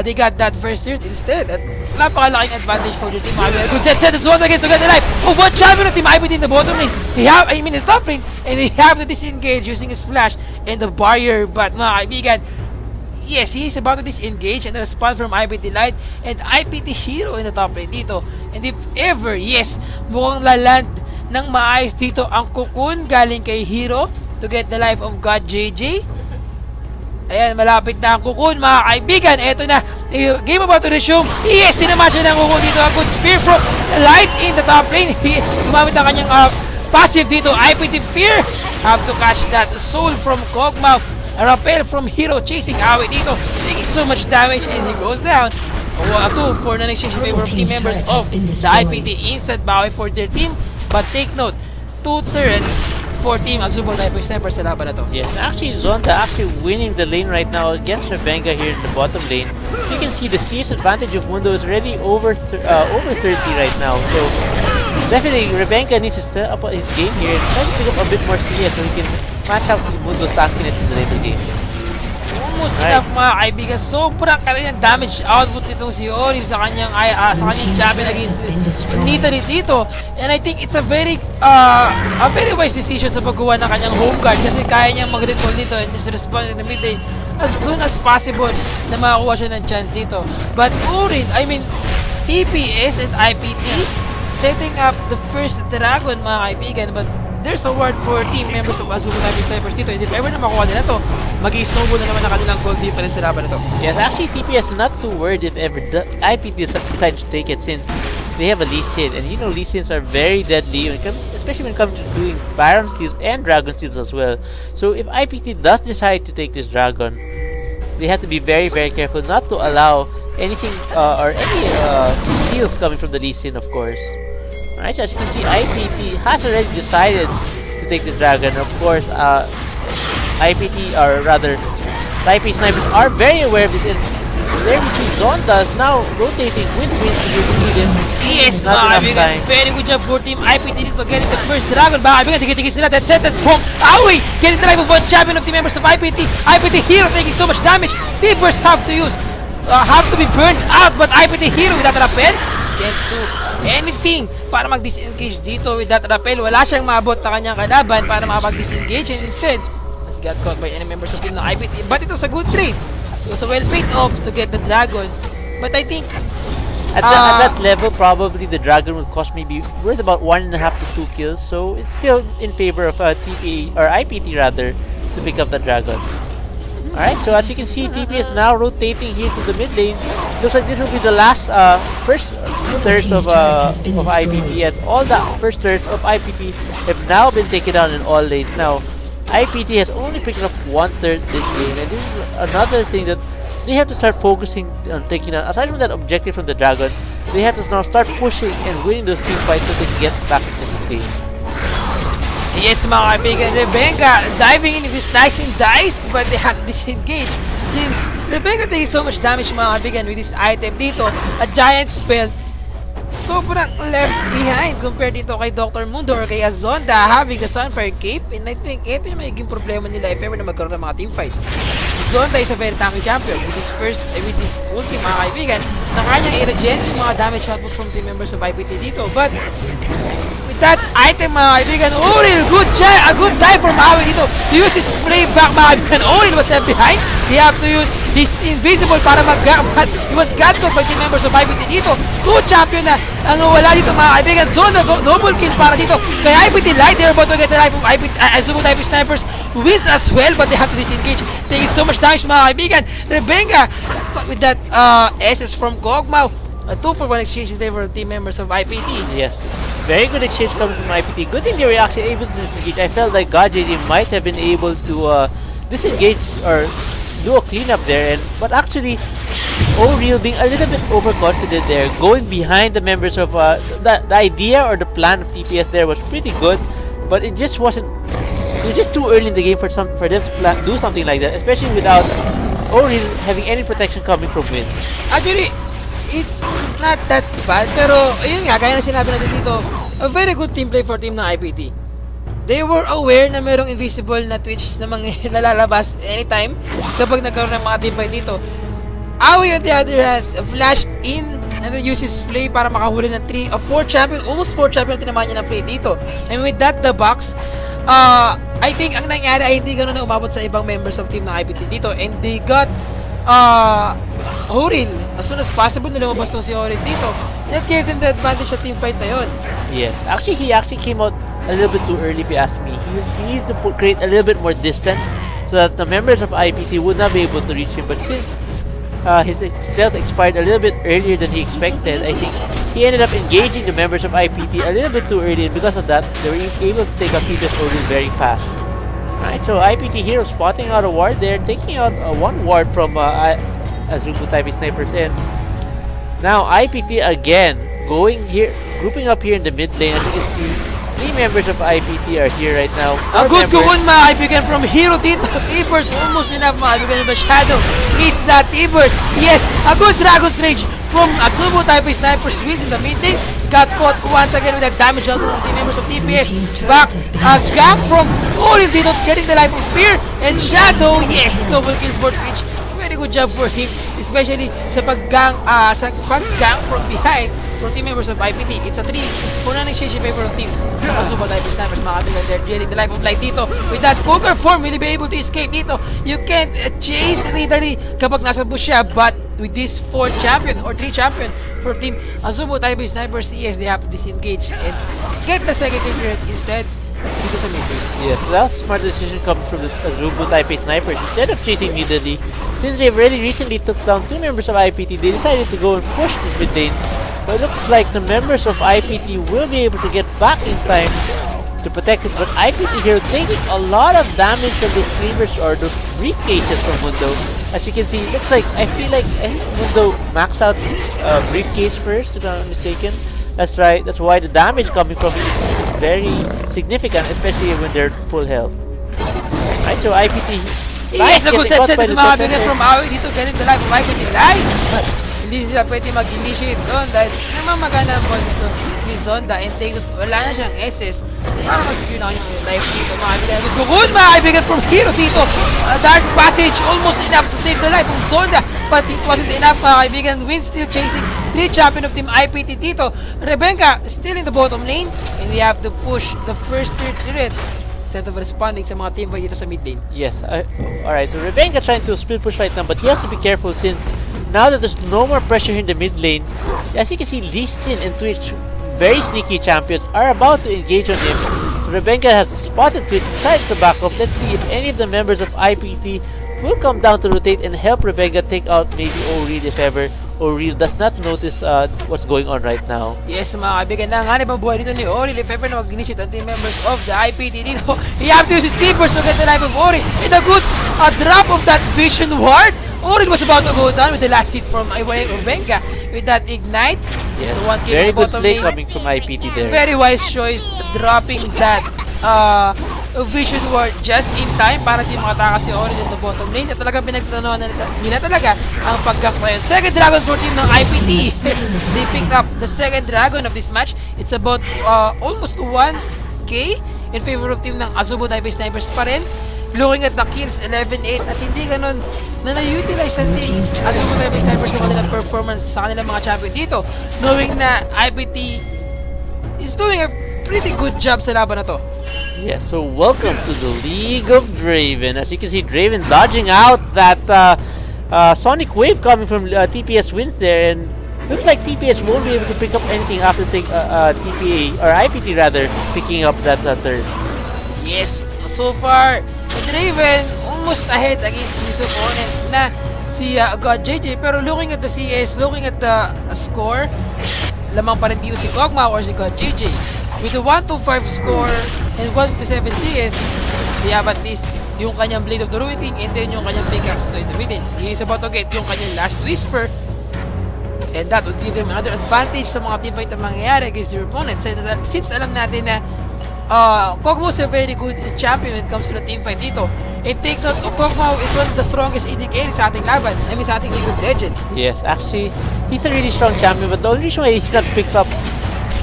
they got that first tier instead. At napakalaking advantage for the team, mga kaibigan. Good dead set, it's once again to get the life of one champion of Team IPT in the bottom lane. In the top lane, and they have to disengage using his flash and the barrier. But mga kaibigan, yes, he is about to disengage and respond from IPT Light and IPT Hero in the top lane dito. And if ever, yes, mukhang laland ng maayos dito ang Cocoon galing kay Hero to get the life of God JJ. Ayan, malapit na ang Cocoon, mga kaibigan. Eto na, game about to resume. Yes, tinaman siya ng Cocoon dito. A good spear from Light in the top lane. Gumamit ang kanyang passive dito. IPT Fear. Have to catch that soul from Kog'Maw. A rappel from Hero chasing away dito. Taking so much damage and he goes down. 2 for non-exchange in favor of team members of the IPT. Instant bawi for their team. But take note, 2 turrets for team Azubo Taipei Snipers sa laban na to. Yes, actually Zonda actually winning the lane right now against Revenga here in the bottom lane. You can see the CS advantage of Mundo is already over 30 right now. So definitely Revenga needs to step up his game here and try to pick up a bit more CS so he can match up with Mundo's tankiness in the later game. Almost enough, mga kaibigan. Sobrang kanyang damage output nitong si Ori sa kanyang champion against Nitari dito. And I think it's a very wise decision sa paggawa ng kanyang home guard kasi kaya niyang mag-recall dito and just respond in the mid lane as soon as possible na makakuha siya ng chance dito. But Ori, TPS and IPT setting up the first dragon, mga kaibigan, but there's a word for team members of Azubo Taipei Snipers dito, and if ever na makuha nila to, mag-i-snowball na naman ang kanilang goal difference sa laban na to. Yes, actually TPS not too worried if ever the IPT decides to take it since they have a Lee Sin, and you know Lee Sins are very deadly, especially when it comes to doing Baron steals and Dragon steals as well. So if IPT does decide to take this Dragon, they have to be very careful not to allow anything or any steals coming from the Lee Sin, of course. Alright, so as you can see, IPT has already decided to take this dragon. Of course, IPT, or rather, Taipei Snipers are very aware of this. And there we see Zonda is now rotating with Wind to give him Yes, not enough time. Very good job for team IPT dito getting the first dragon. Baka kaibigan, tigil-tigil sila. That sentence from Aoi getting the life of one champion of the members of IPT. IPT Hero taking so much damage. T-Burst have to be burned out, but IPT Hero with that rappel can't do anything para mag-disengage dito with that rappel. Wala siyang maabot na kanyang kalaban para makapag-disengage, and instead has got caught by any members of team ng IPT. But it was a good trade. It was a well paid off to get the dragon. But I think at that level, probably the dragon will cost maybe worth about 1.5 to 2 kills. So it's still in favor of TPA or IPT rather to pick up the dragon. Alright, so as you can see, TPS now rotating here to the mid lane. Looks like this will be the last first thirds of IPT, and all the first thirds of IPT have now been taken down in all lanes. Now, IPT has only picked up 1/3 this game, and this is another thing that they have to start focusing on taking out. Aside from that objective from the dragon, they have to now start pushing and winning those team fights so they can get back into the game. yes, mga kaibigan, Revenga diving in with slice and dice, but they have to disengage since Revenga taking so much damage, mga kaibigan, with this item dito, a giant spell. Sobrang left behind compared dito kay Dr. Mundo or kay Azonda having the Sunfire Cape, and I think ito yung magiging problema nila if ever na magkaroon ng mga team fight. Zonda is a very tanky champion with this ulti, mga kaibigan, na kanyang i-regen yung mga damage output from team members of IPT dito, but with that item, mga kaibigan, Oril, a good dive from Aoi dito. He used his play back, mga kaibigan. Oril was left behind. He have to use his invisible para but he was got by team members of IPT dito. 2 champion na ang wala dito, mga kaibigan. Zonda, double kill para dito. Kaya IPT Light, they're about to get the life of Azubo Taipei Snipers wins as well, but they have to disengage. Taking so much damage, mga kaibigan. Revenga with that SS from Kog'Maw. A 2-for-1 exchange in favor of team members of IPT. Yes, very good exchange coming from IPT. Good thing they were actually able to disengage. I felt like God JD might have been able to disengage or do a cleanup there, but actually O'Real being a little bit overconfident there, going behind the members of the idea or the plan of TPS there was pretty good, but it just wasn't. It was just too early in the game for them to do something like that, especially without O'Real having any protection coming from Wind. Actually, it's not that bad. Pero, ayun nga, gaya na sinabi natin dito, a very good team play for team ng IPT. They were aware na merong invisible na Twitch na mga nalalabas anytime kapag nagkaroon ng mga team fight dito. Awi on the other hand, flashed in and then uses play para makahuli ng 3 or 4 champion, almost 4 champion tinamaan niya ng play dito. And with that, the box, I think ang nangyari ay hindi ganoon na umabot sa ibang members of team ng IPT dito, and they got Horil as soon as possible na lumabas to si Horil dito. That gave them the advantage sa team fight na yun. Yes, actually he came out a little bit too early if you ask me. He needed to create a little bit more distance so that the members of IPT would not be able to reach him, but since his stealth expired a little bit earlier than he expected, I think he ended up engaging the members of IPT a little bit too early, and because of that, they were able to take out TPS Oril very fast. Right, so IPT Hero spotting out a ward there, taking out one ward from Azubu type snipers, and now IPT again going here, grouping up here in the mid lane. As you can see, 3 members of IPT are here right now. A good goon mga kaibigan from Hero dito. T-Burst almost enough mga kaibigan ng Shadow. Is that T-Burst? Yes, a good Dragon's Rage from Atsubo type sniper swings in the mid lane. Got caught once again with a damage out from the members of TPS. Back, a gang from Oril dito getting the life of Fear. And Shadow, yes, double kill for Twitch. Very good job for him, especially sa pag-gang from behind for team members of IPT. It's a 3 for non-exchange in favor of team Asuba type snipers mga kaibigan. They're getting the life of light dito. With that Conquer form, will he be able to escape dito? You can't chase Ridley kapag nasa bush siya, but with this 4 champion or 3 champion for team Asuba type snipers, yes, they have to disengage and get the second turret instead dito sa mid lane. Yes, that smart decision comes from the Azubu type snipers. Instead of chasing immediately, since they've already recently took down 2 members of IPT, they decided to go and push this mid lane. But it looks like the members of IPT will be able to get back in time to protect it, but IPT here taking a lot of damage from the streamers or the briefcases from Mundo. As you can see, it looks like, I think Mundo maxed out briefcase first, if I'm not mistaken. That's right, that's why the damage coming from it is very significant, especially when they're full health. Right, so IPT. Yes, a good set sa mga kaibigan from Awi dito, getting the life of IPT live. Hindi sila pwede mag-initiate doon dahil namamagana ang ball dito ni Zonda, and take it, wala na siyang SS para mag-secure na kanyang life dito mga kaibigan. Good mga kaibigan from Hero dito. Dark Passage almost enough to save the life of Zonda, but it wasn't enough mga kaibigan. Win still chasing 3 champion of team IPT dito. Rebenka still in the bottom lane, and we have to push the first turret instead of responding sa mga team fight dito sa mid lane. Yes, alright, so Rebenka trying to split push right now, but he has to be careful since now that there's no more pressure in the mid lane. As you can see, Lee Sin and Twitch, very sneaky champions, are about to engage on him. So Rebenka has spotted Twitch, decided to back up. Let's see if any of the members of IPT will come down to rotate and help Rebenka take out maybe Oril if ever Oril does not notice what's going on right now. Yes mga kaibigan, nanganib ang buhay dito ni Oril if ever na mag-initiate ang team members of the IPT dito. He have to use his T-Burst to get the life of Oril with a good drop of that Vision Ward. Oril was about to go down with the last hit from Rebenka with that Ignite. Yes, so one very good play lane. coming from IPT there. Very wise choice dropping that Vision Ward just in time para di makatakas si Oril in the bottom lane. At talagang pinagtanawan nila talaga ang pagkakwayan. Second Dragon for team ng IPT. They pick up the second Dragon of this match. It's about almost 1k in favor of team ng Azubo type snipers pa rin. Looking at the kills, 11-8, at hindi ganun na na-utilize ng team Azubo type snipers yung kanilang performance sa kanilang mga champion dito. Knowing na IPT is doing a pretty good job sa laban na to. Yeah, so welcome to the League of Draven. As you can see, Draven dodging out that Sonic Wave coming from TPS wins there, and looks like TPS won't be able to pick up anything after TPA, or IPT rather, picking up that third. Yes, so far, Draven almost ahead against his opponent na si God JJ, pero looking at the CS, looking at the score, lamang pa rin dito si Kog'Maw or si God JJ. With the 125 score and 157 CS, we have at least yung kanyang Blade of the Ruiting and then yung kanyang pickaxe to in the middle. He is about to get yung kanyang Last Whisper, and that would give him another advantage sa mga teamfight na mangyayari against their opponent. Since alam natin na Kog'Maw is a very good champion when it comes to the team fight dito. And take note, Kog'Maw is one of the strongest AD carry sa ating laban. I mean, sa ating League of Legends. Yes, actually, he's a really strong champion, but the only reason why he's not picked up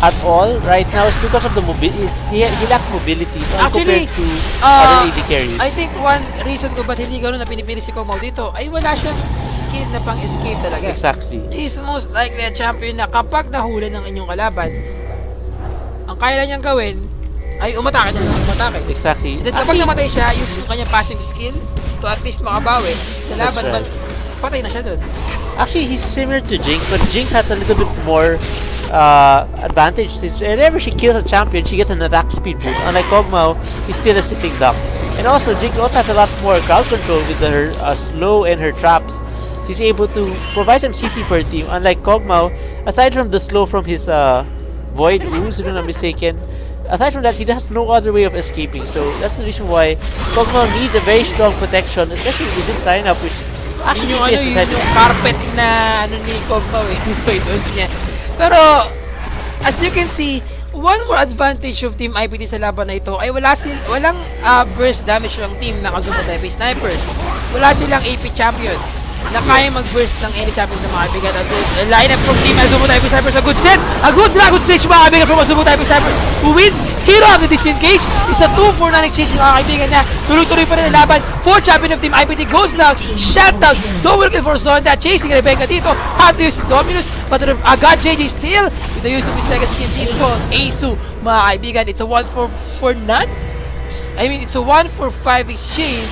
at all right now is because of the mobility. He lacks mobility Actually, compared to other AD carries. I think one reason kung ba't hindi gano'n na pinipili si Kog'Maw dito ay wala siyang skill na pang-escape talaga. Exactly. He's most likely a champion na kapag nahuli ng inyong kalaban, ang kaya niyang gawin ay umatake niya lang umatake. Exactly. Then kapag namatay siya, use yung kanyang passive skill to at least makabawi sa laban, right. but patay na siya dun. Actually, he's similar to Jinx, but Jinx has a little bit more advantage since whenever she kills a champion, she gets an attack speed boost. Unlike Kog'Maw, he's still a sitting duck. And also, Jinx also has a lot more crowd control with her slow and her traps. She's able to provide some CC for her team. Unlike Kog'Maw, aside from the slow from his Void Ooze, if I'm not mistaken, aside from that, he has no other way of escaping. So that's the reason why Kog'Maw needs a very strong protection, especially with this lineup, which actually Yun yung carpet na ni Kog'Maw Void niya. Pero, as you can see, one more advantage of Team IPT sa laban na ito ay walang burst damage ng team ng Kazumo Type Snipers. Wala silang AP champion na kaya mag-burst ng any champion sa mga kaibigan. At lineup from Team Kazumo Type Snipers, a good set, a good Dragon Stage mga kaibigan from Kazumo Type Snipers, who wins Hero of the Disengage. Isa 2-4 na exchange mga kaibigan na tuloy-tuloy pa rin ang laban. 4 champion of Team IPT goes down, shut down, double kill for Zonda, chasing Rebecca dito, have to use Dominus, but agad JJ still with the use of his second skill dito, Asu mga kaibigan. It's a 1-4 none. I mean, it's a 1-4-5 exchange.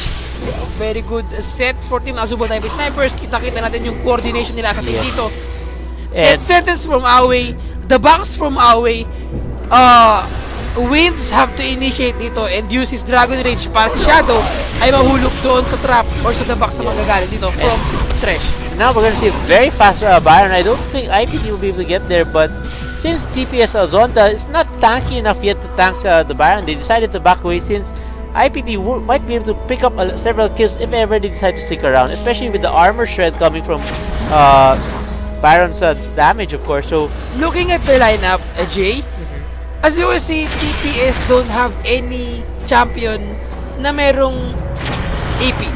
Very good set for Team Kazumo Type Snipers. Kita-kita natin yung coordination nila sa team dito. Death sentence from Away, the box from Away, Winds have to initiate dito and use his Dragon Rage para si Shadow ay mahulog doon sa trap or sa the box na manggagaling dito from Thresh. Now we're gonna see a very fast Baron. I don't think IPT will be able to get there, but since TPS Zonda is not tanky enough yet to tank the Baron, they decided to back away since IPT might be able to pick up several kills if ever they decide to stick around, especially with the armor shred coming from Baron's damage, of course. So looking at the lineup, Jay, as you will see, TPS don't have any champion na merong AP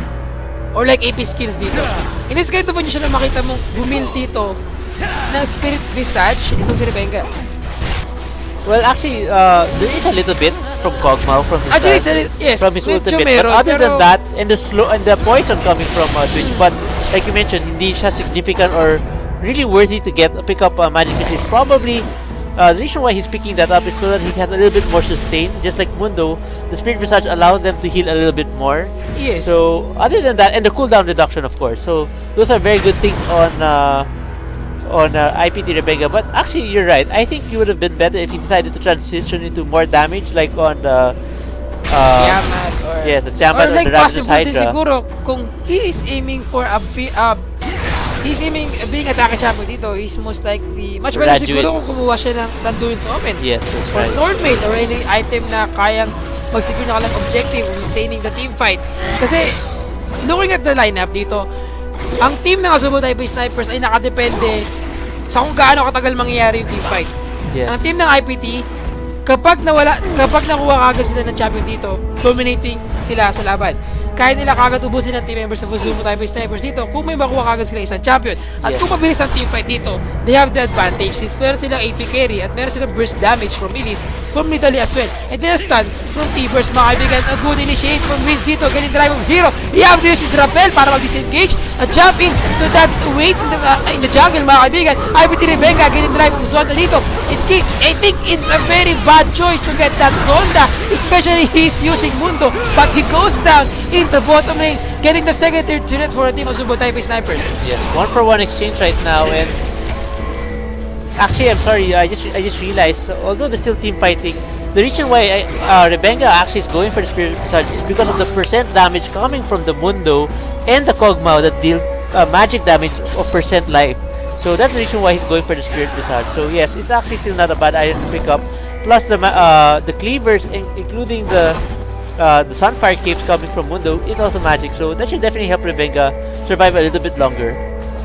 or like AP skills dito. And it's kind of unusual na makita mong bumil dito ng Spirit Visage itong si Rebecca. Well, actually, there is a little bit from Kog'Maw from his, yes, from his ultimate. Meron, but other than that, and the slow and the poison coming from Twitch, but like you mentioned, hindi siya significant or really worthy to pick up magic missile. Probably the reason why he's picking that up is so that he has a little bit more sustain. Just like Mundo, the Spirit Visage allowed them to heal a little bit more. Yes. So other than that, and the cooldown reduction, of course. So those are very good things on IPT Rebecca. But actually, you're right. I think it would have been better if he decided to transition into more damage, like on the Tiamat or the Tiamat or like the Ravenous possible din Hydra. siguro kung he is aiming for he's aiming being attack champion dito, he's most likely much better siguro kung kumuha siya ng Randuin sa open. Yes, that's or right. Thornmail or any item na kayang mag-secure na kalang objective sustaining the team fight. Kasi looking at the lineup dito, ang team ng Kazumo Type Snipers ay nakadepende sa kung gaano katagal mangyayari yung team fight. Yes. Ang team ng IPT, kapag nakuha kagad sila ng champion dito, dominating sila sa laban. Kaya nila kagad ubusin ng team members sa Kazumo Type Snipers dito kung may makuha kagad sila isang champion. At kung mabilis ang team fight dito, they have the advantage since meron silang AP carry at meron silang burst damage from Elise, from Nidalee as well. And then a stun from T-Burst, mga kaibigan. A good initiate from Winds dito, getting drive of Hero. He have to use his rappel para mag-disengage at jump in to that waits in the jungle, mga kaibigan. IPT Rebecca getting drive of Zonda dito. I think it's a very bad choice to get that Zonda, especially he's using Mundo, but he goes down in the bottom lane, getting the second tier turret for a team of Kazumo Type Snipers. Yes, 1-for-1 exchange right now, and actually, I'm sorry, I just realized, although they're still team fighting, the reason why Rebecca actually is going for the Spirit Visage is because of the percent damage coming from the Mundo and the Kog'Maw that deal magic damage of percent life. So that's the reason why he's going for the Spirit Visage. So yes, it's actually still not a bad item to pick up. Plus the cleavers, including the Sunfire Capes coming from Mundo, is also magic. So that should definitely help Rebecca survive a little bit longer.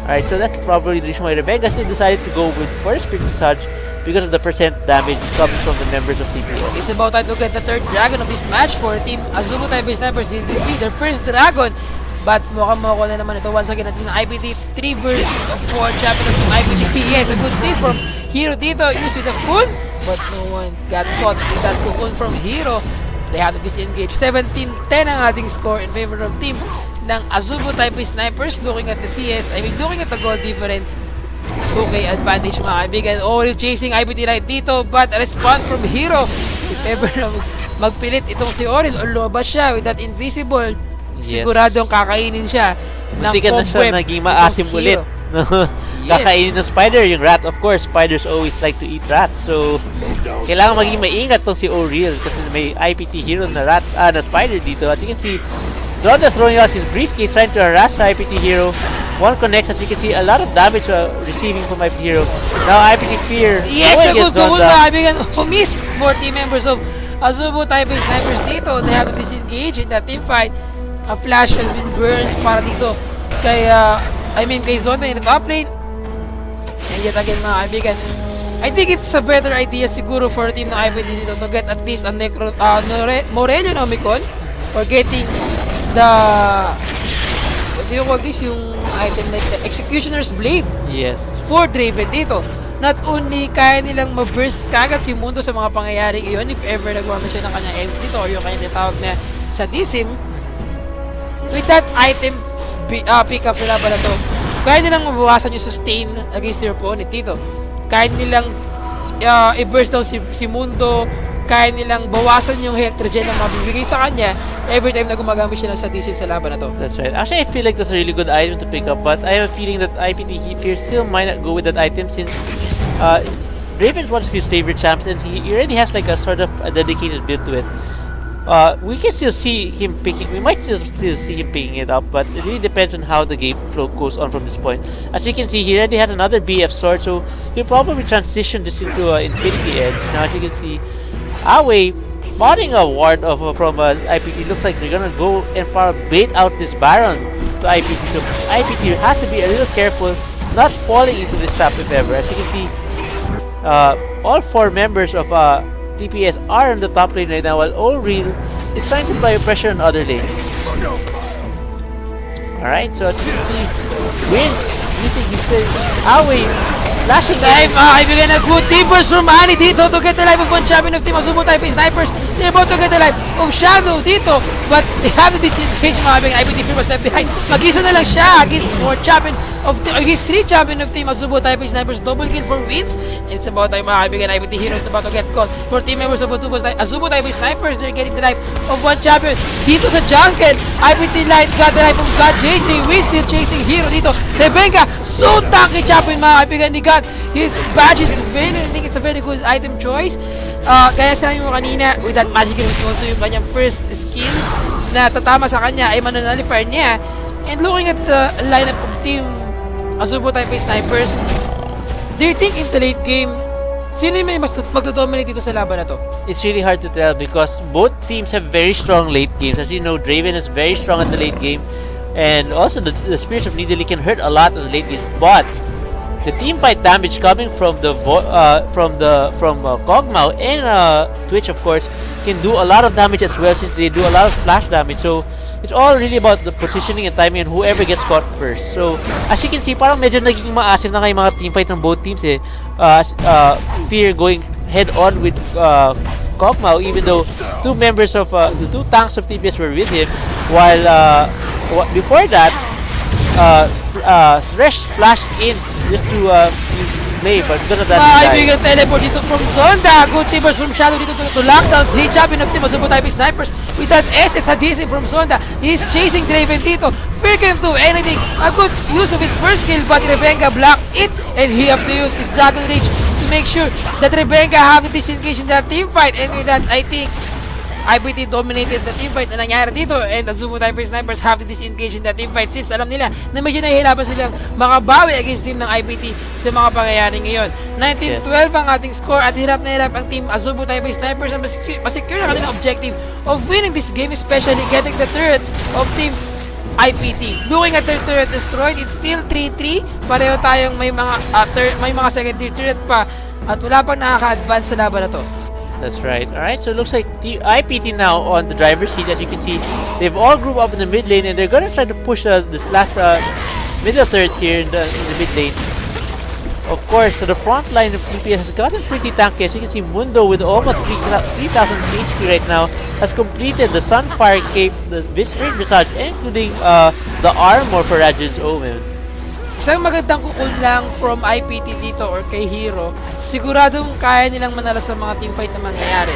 Alright, so that's probably the reason why Rebecca still decided to go for the Spirit Visage. because of the percent damage comes from the members of TPS. It's about time to get the third dragon of this match for Team Azubu Taipei Snipers. This will be their first dragon. But mukhang na naman ito once again natin ng IPT 3 vs 4 champion of Team IPT. Yes, a good steal from Hero dito. Used with the cocoon, but no one got caught with that cocoon from Hero. They have to disengage. 17-10 ang ating score in favor of team ng Azubu Taipei Snipers. Looking at the CS, looking at the goal difference. 2K advantage mga kaibigan. Already chasing IPT right dito, but a response from Hero. If ever na magpilit itong si Oril o lumabas siya with that invisible, siguradong kakainin siya ng muntikan na siya naging maasim ulit. Kakainin ng spider, yung rat. Of course, spiders always like to eat rats. So, kailangan maging maingat tong si Oriel kasi may IPT hero na rat, na spider dito. As you can see, Zonda throwing out his briefcase trying to harass the IPT hero. One connects, as you can see, a lot of damage receiving from IPT hero. Now IPT Fear. Yes, a good goal mga kaibigan. Missed 40 members of Azubu Taipei Snipers dito. They have to disengage in that team fight. A flash has been burned para dito kay Zonda in the top lane. And yet again mga kaibigan, I think it's a better idea siguro for team ng IPT dito to get at least a Morelio Nomicon or getting the what do you call this, yung item like the Executioner's Blade. Yes. For Draven dito. Not only kaya nilang ma-burst kagad si Mundo sa mga pangyayari iyon if ever nagawa na siya ng kanyang ends dito o yung kanyang tawag na sa Disim. With that item pick up sa laban na to, kaya nilang mabawasan yung sustain against their opponent dito. Kaya nilang i-burst down si Mundo, kaya nilang bawasan yung health regen na mabibigay sa kanya every time na gumagamit siya ng Sadisim sa laban na to. That's right. Actually, I feel like that's a really good item to pick up, but I have a feeling that IPT Fear still might not go with that item since Raven's one of his favorite champs and he already has like a sort of a dedicated build to it. We can still see him we might still see him picking it up, but it really depends on how the game flow goes on from this point. As you can see, he already has another BF sword, so he'll probably transition this into Infinity Edge. Now, as you can see, Awe spotting a ward from IPT. Looks like they're gonna go and bait out this Baron to IPT, so IPT has to be a little careful not falling into this trap if ever. As you can see, all 4 members of TPS are on the top lane right now, while Oriel is trying to apply pressure on other lanes. Alright, so as you can see, wins using his Awe flashing Live, kaibigan, a good team burst from Annie dito to get the life of one champion of Team Azubu Taipei Snipers. They're about to get the life of Shadow dito, but they have to disengage mga kaibigan. IPT Fear was left behind. Mag-isa na lang siya against 3 champion of Team Azubu Taipei Snipers. Double kill for wins. And it's about time mga kaibigan. IPT Hero is about to get caught. For team members of Azubu Taipei Snipers, they're getting the life of one champion. Dito sa jungle, IPT Light got the life of God JJ. We still chasing Hero dito. Rebenga, so tanky champion mga kaibigan ni God. His badge is I think it's a very good item choice. Kaya sinabi mo kanina, with that magic is also yung kanyang first skill na tatama sa kanya ay mananalifier niya. And looking at the lineup of Team Azubu Taipei Snipers, do you think in the late game, sino yung may mas magdodominate dito sa laban na to? It's really hard to tell because both teams have very strong late games. As you know, Draven is very strong at the late game, and also the Spirits of Nidalee can hurt a lot in the late game. But the team fight damage coming from Kog'Maw and Twitch, of course, can do a lot of damage as well since they do a lot of splash damage. So it's all really about the positioning and timing and whoever gets caught first. So as you can see, parang medyo naging maasim na kayo mga team fight ng both teams eh. Fear going head on with Kog'Maw, even though 2 members of the 2 tanks of TPS were with him, while before that Thresh flashed in just to play, but gonna die. Kaibigan, teleport dito from Zonda. Good timbers from Shadow dito to lockdown 3 champion of Team Azubu Taipei Snipers with that SS Hadisi from Zonda. He's chasing Draven dito. Fear can do anything. A good use of his first skill, but Rebenga blocked it, and he have to use his Dragon Rage to make sure that Rebenga have to disengage in that team fight. And with that, I think IPT dominated the team fight na nangyari dito, and the Azubu Taipei Snipers have to disengage in the team fight since alam nila na medyo nahihirapan silang makabawi against team ng IPT sa mga pangyayari ngayon. 19-12 ang ating score at hirap na hirap ang team Azubu Taipei Snipers na masecure ang kanilang objective of winning this game, especially getting the turrets of team IPT. Looking at their turret destroyed, it's still 3-3. Pareho tayong may mga second tier turret pa at wala pang nakaka-advance sa laban na to. That's right. Alright, so it looks like the IPT now on the driver's seat. As you can see, they've all grouped up in the mid lane and they're gonna try to push this last middle third here in the mid lane. Of course, so the front line of TPS has gotten pretty tanky. As you can see, Mundo with almost 3,000 HP right now has completed the Sunfire Cape, the Straight Visage, including the armor for Rajin's Omen. Isang magandang kukul lang from IPT dito or kay Hero, siguradong kaya nilang manalo sa mga teamfight na mangyayari.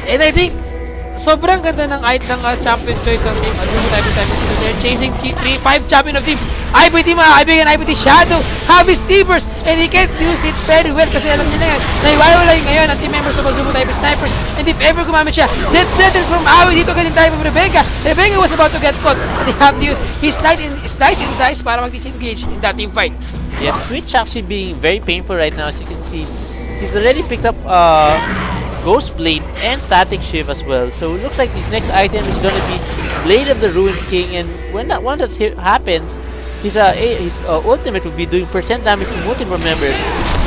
And I think, sobrang ganda ng champion choice of team. Azubu type is they're chasing 3-5 champion of team. IPT mga kaibigan, IPT Shadow, have his T-Burst, and he can't use it very well kasi alam niya na yan. Naiwalay ngayon ang team members of Azubu type snipers, and if ever gumamit siya, death sentence from Awi dito ganyan type of Rebecca. Rebecca was about to get caught, and they have to use his slice and dice para mag-disengage in that team fight. Yeah, Switch actually being very painful right now. As you can see, he's already picked up Ghost Blade and Static Shiv as well. So it looks like his next item is gonna be Blade of the Ruined King, and once that happens, his ultimate will be doing percent damage to multiple members.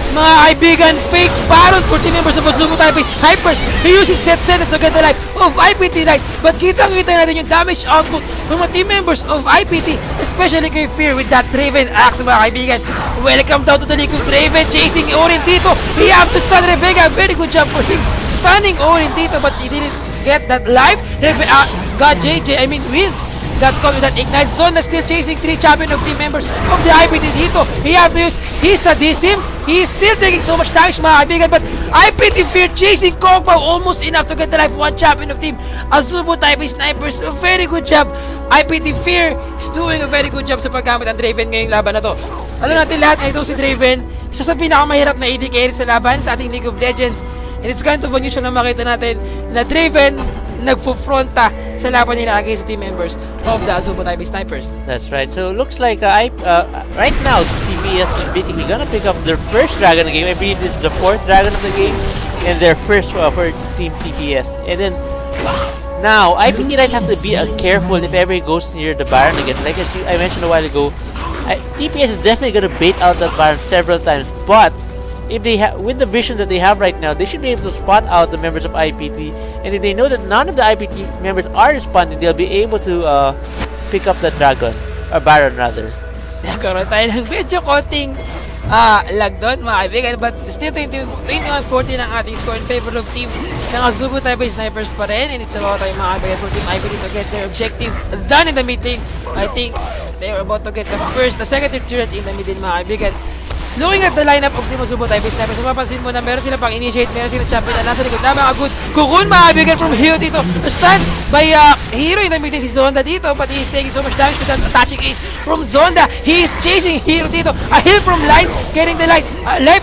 Mga kaibigan, fake Baron for team members of Azubu type snipers. He uses death sentence to get the life of IPT Light, but kitang-kita natin yung damage output ng mga team members of IPT, especially kay Fear with that Draven Axe mga kaibigan. Welcome down to the league of Draven, chasing Orin dito. He have to stun Rebecca, very good job for him. Stunning Orin dito, but he didn't get that life. God JJ, I mean wins. That call with that Ignite Zone na still chasing 3 champion of team members of the IPT dito. He have to use his sadism. He is still taking so much damage mga kaibigan, but IPT Fear chasing Kog'Maw almost enough to get the life of 1 champion of team Azubu type snipers. A very good job. IPT Fear is doing a very good job sa paggamit ng Draven ngayong laban na to. Alam natin lahat na ito si Draven, isa sa pinakamahirap na AD carry sa laban sa ating League of Legends. And it's kind of unusual na makita natin na Draven nagpo-fronta sa laban nila against team members of the Azubu type snipers. That's right. So it looks like right now TPS is basically gonna pick up their first dragon of the game. I believe this is the 4th dragon of the game and their first for team TPS. And then now IPT Light have to be careful if ever he goes near the Baron again. Like I mentioned a while ago, TPS is definitely gonna bait out that Baron several times, but if they with the vision that they have right now, they should be able to spot out the members of IPT, and if they know that none of the IPT members are responding, they'll be able to pick up the dragon, or Baron rather. Nagkaroon tayo ng medyo konting lag doon mga kaibigan, but still 21-14 ang ating score in favor of team ng Azubu type snipers pa rin, and it's about time mga kaibigan for team IPT to get their objective done in the mid lane. I think they are about to get the second turret in the mid lane mga kaibigan. Looking at the lineup of Team Azubu type snipers, mapapansin mo na meron sila pang initiate, meron sila champion na nasa likod na mga good kukun mga kaibigan from Hero dito. Stand by Hero in the meeting si Zonda dito, but he is taking so much damage with that attaching ace from Zonda. He is chasing Hero dito. A heal from Light, getting the life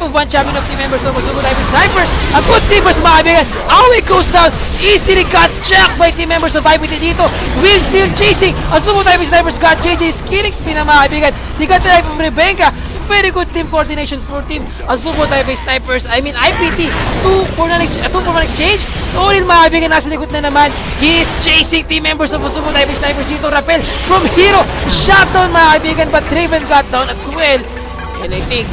of 1 champion of team members of Azubu type snipers. A good teamers mga kaibigan. Awi goes down, easily got checked by team members of IPT dito. Will still chasing Azubu type snipers. God JJ is killing spin na mga kaibigan. They got the life of Rebecca. Very good team coordination for team Azubu type snipers. I mean IPT 2 for an exchange. Orin mga kaibigan nasa likod na naman. He is chasing team members of Azubu type snipers dito. Rapel from Hero, shot down mga kaibigan, but Draven got down as well. And I think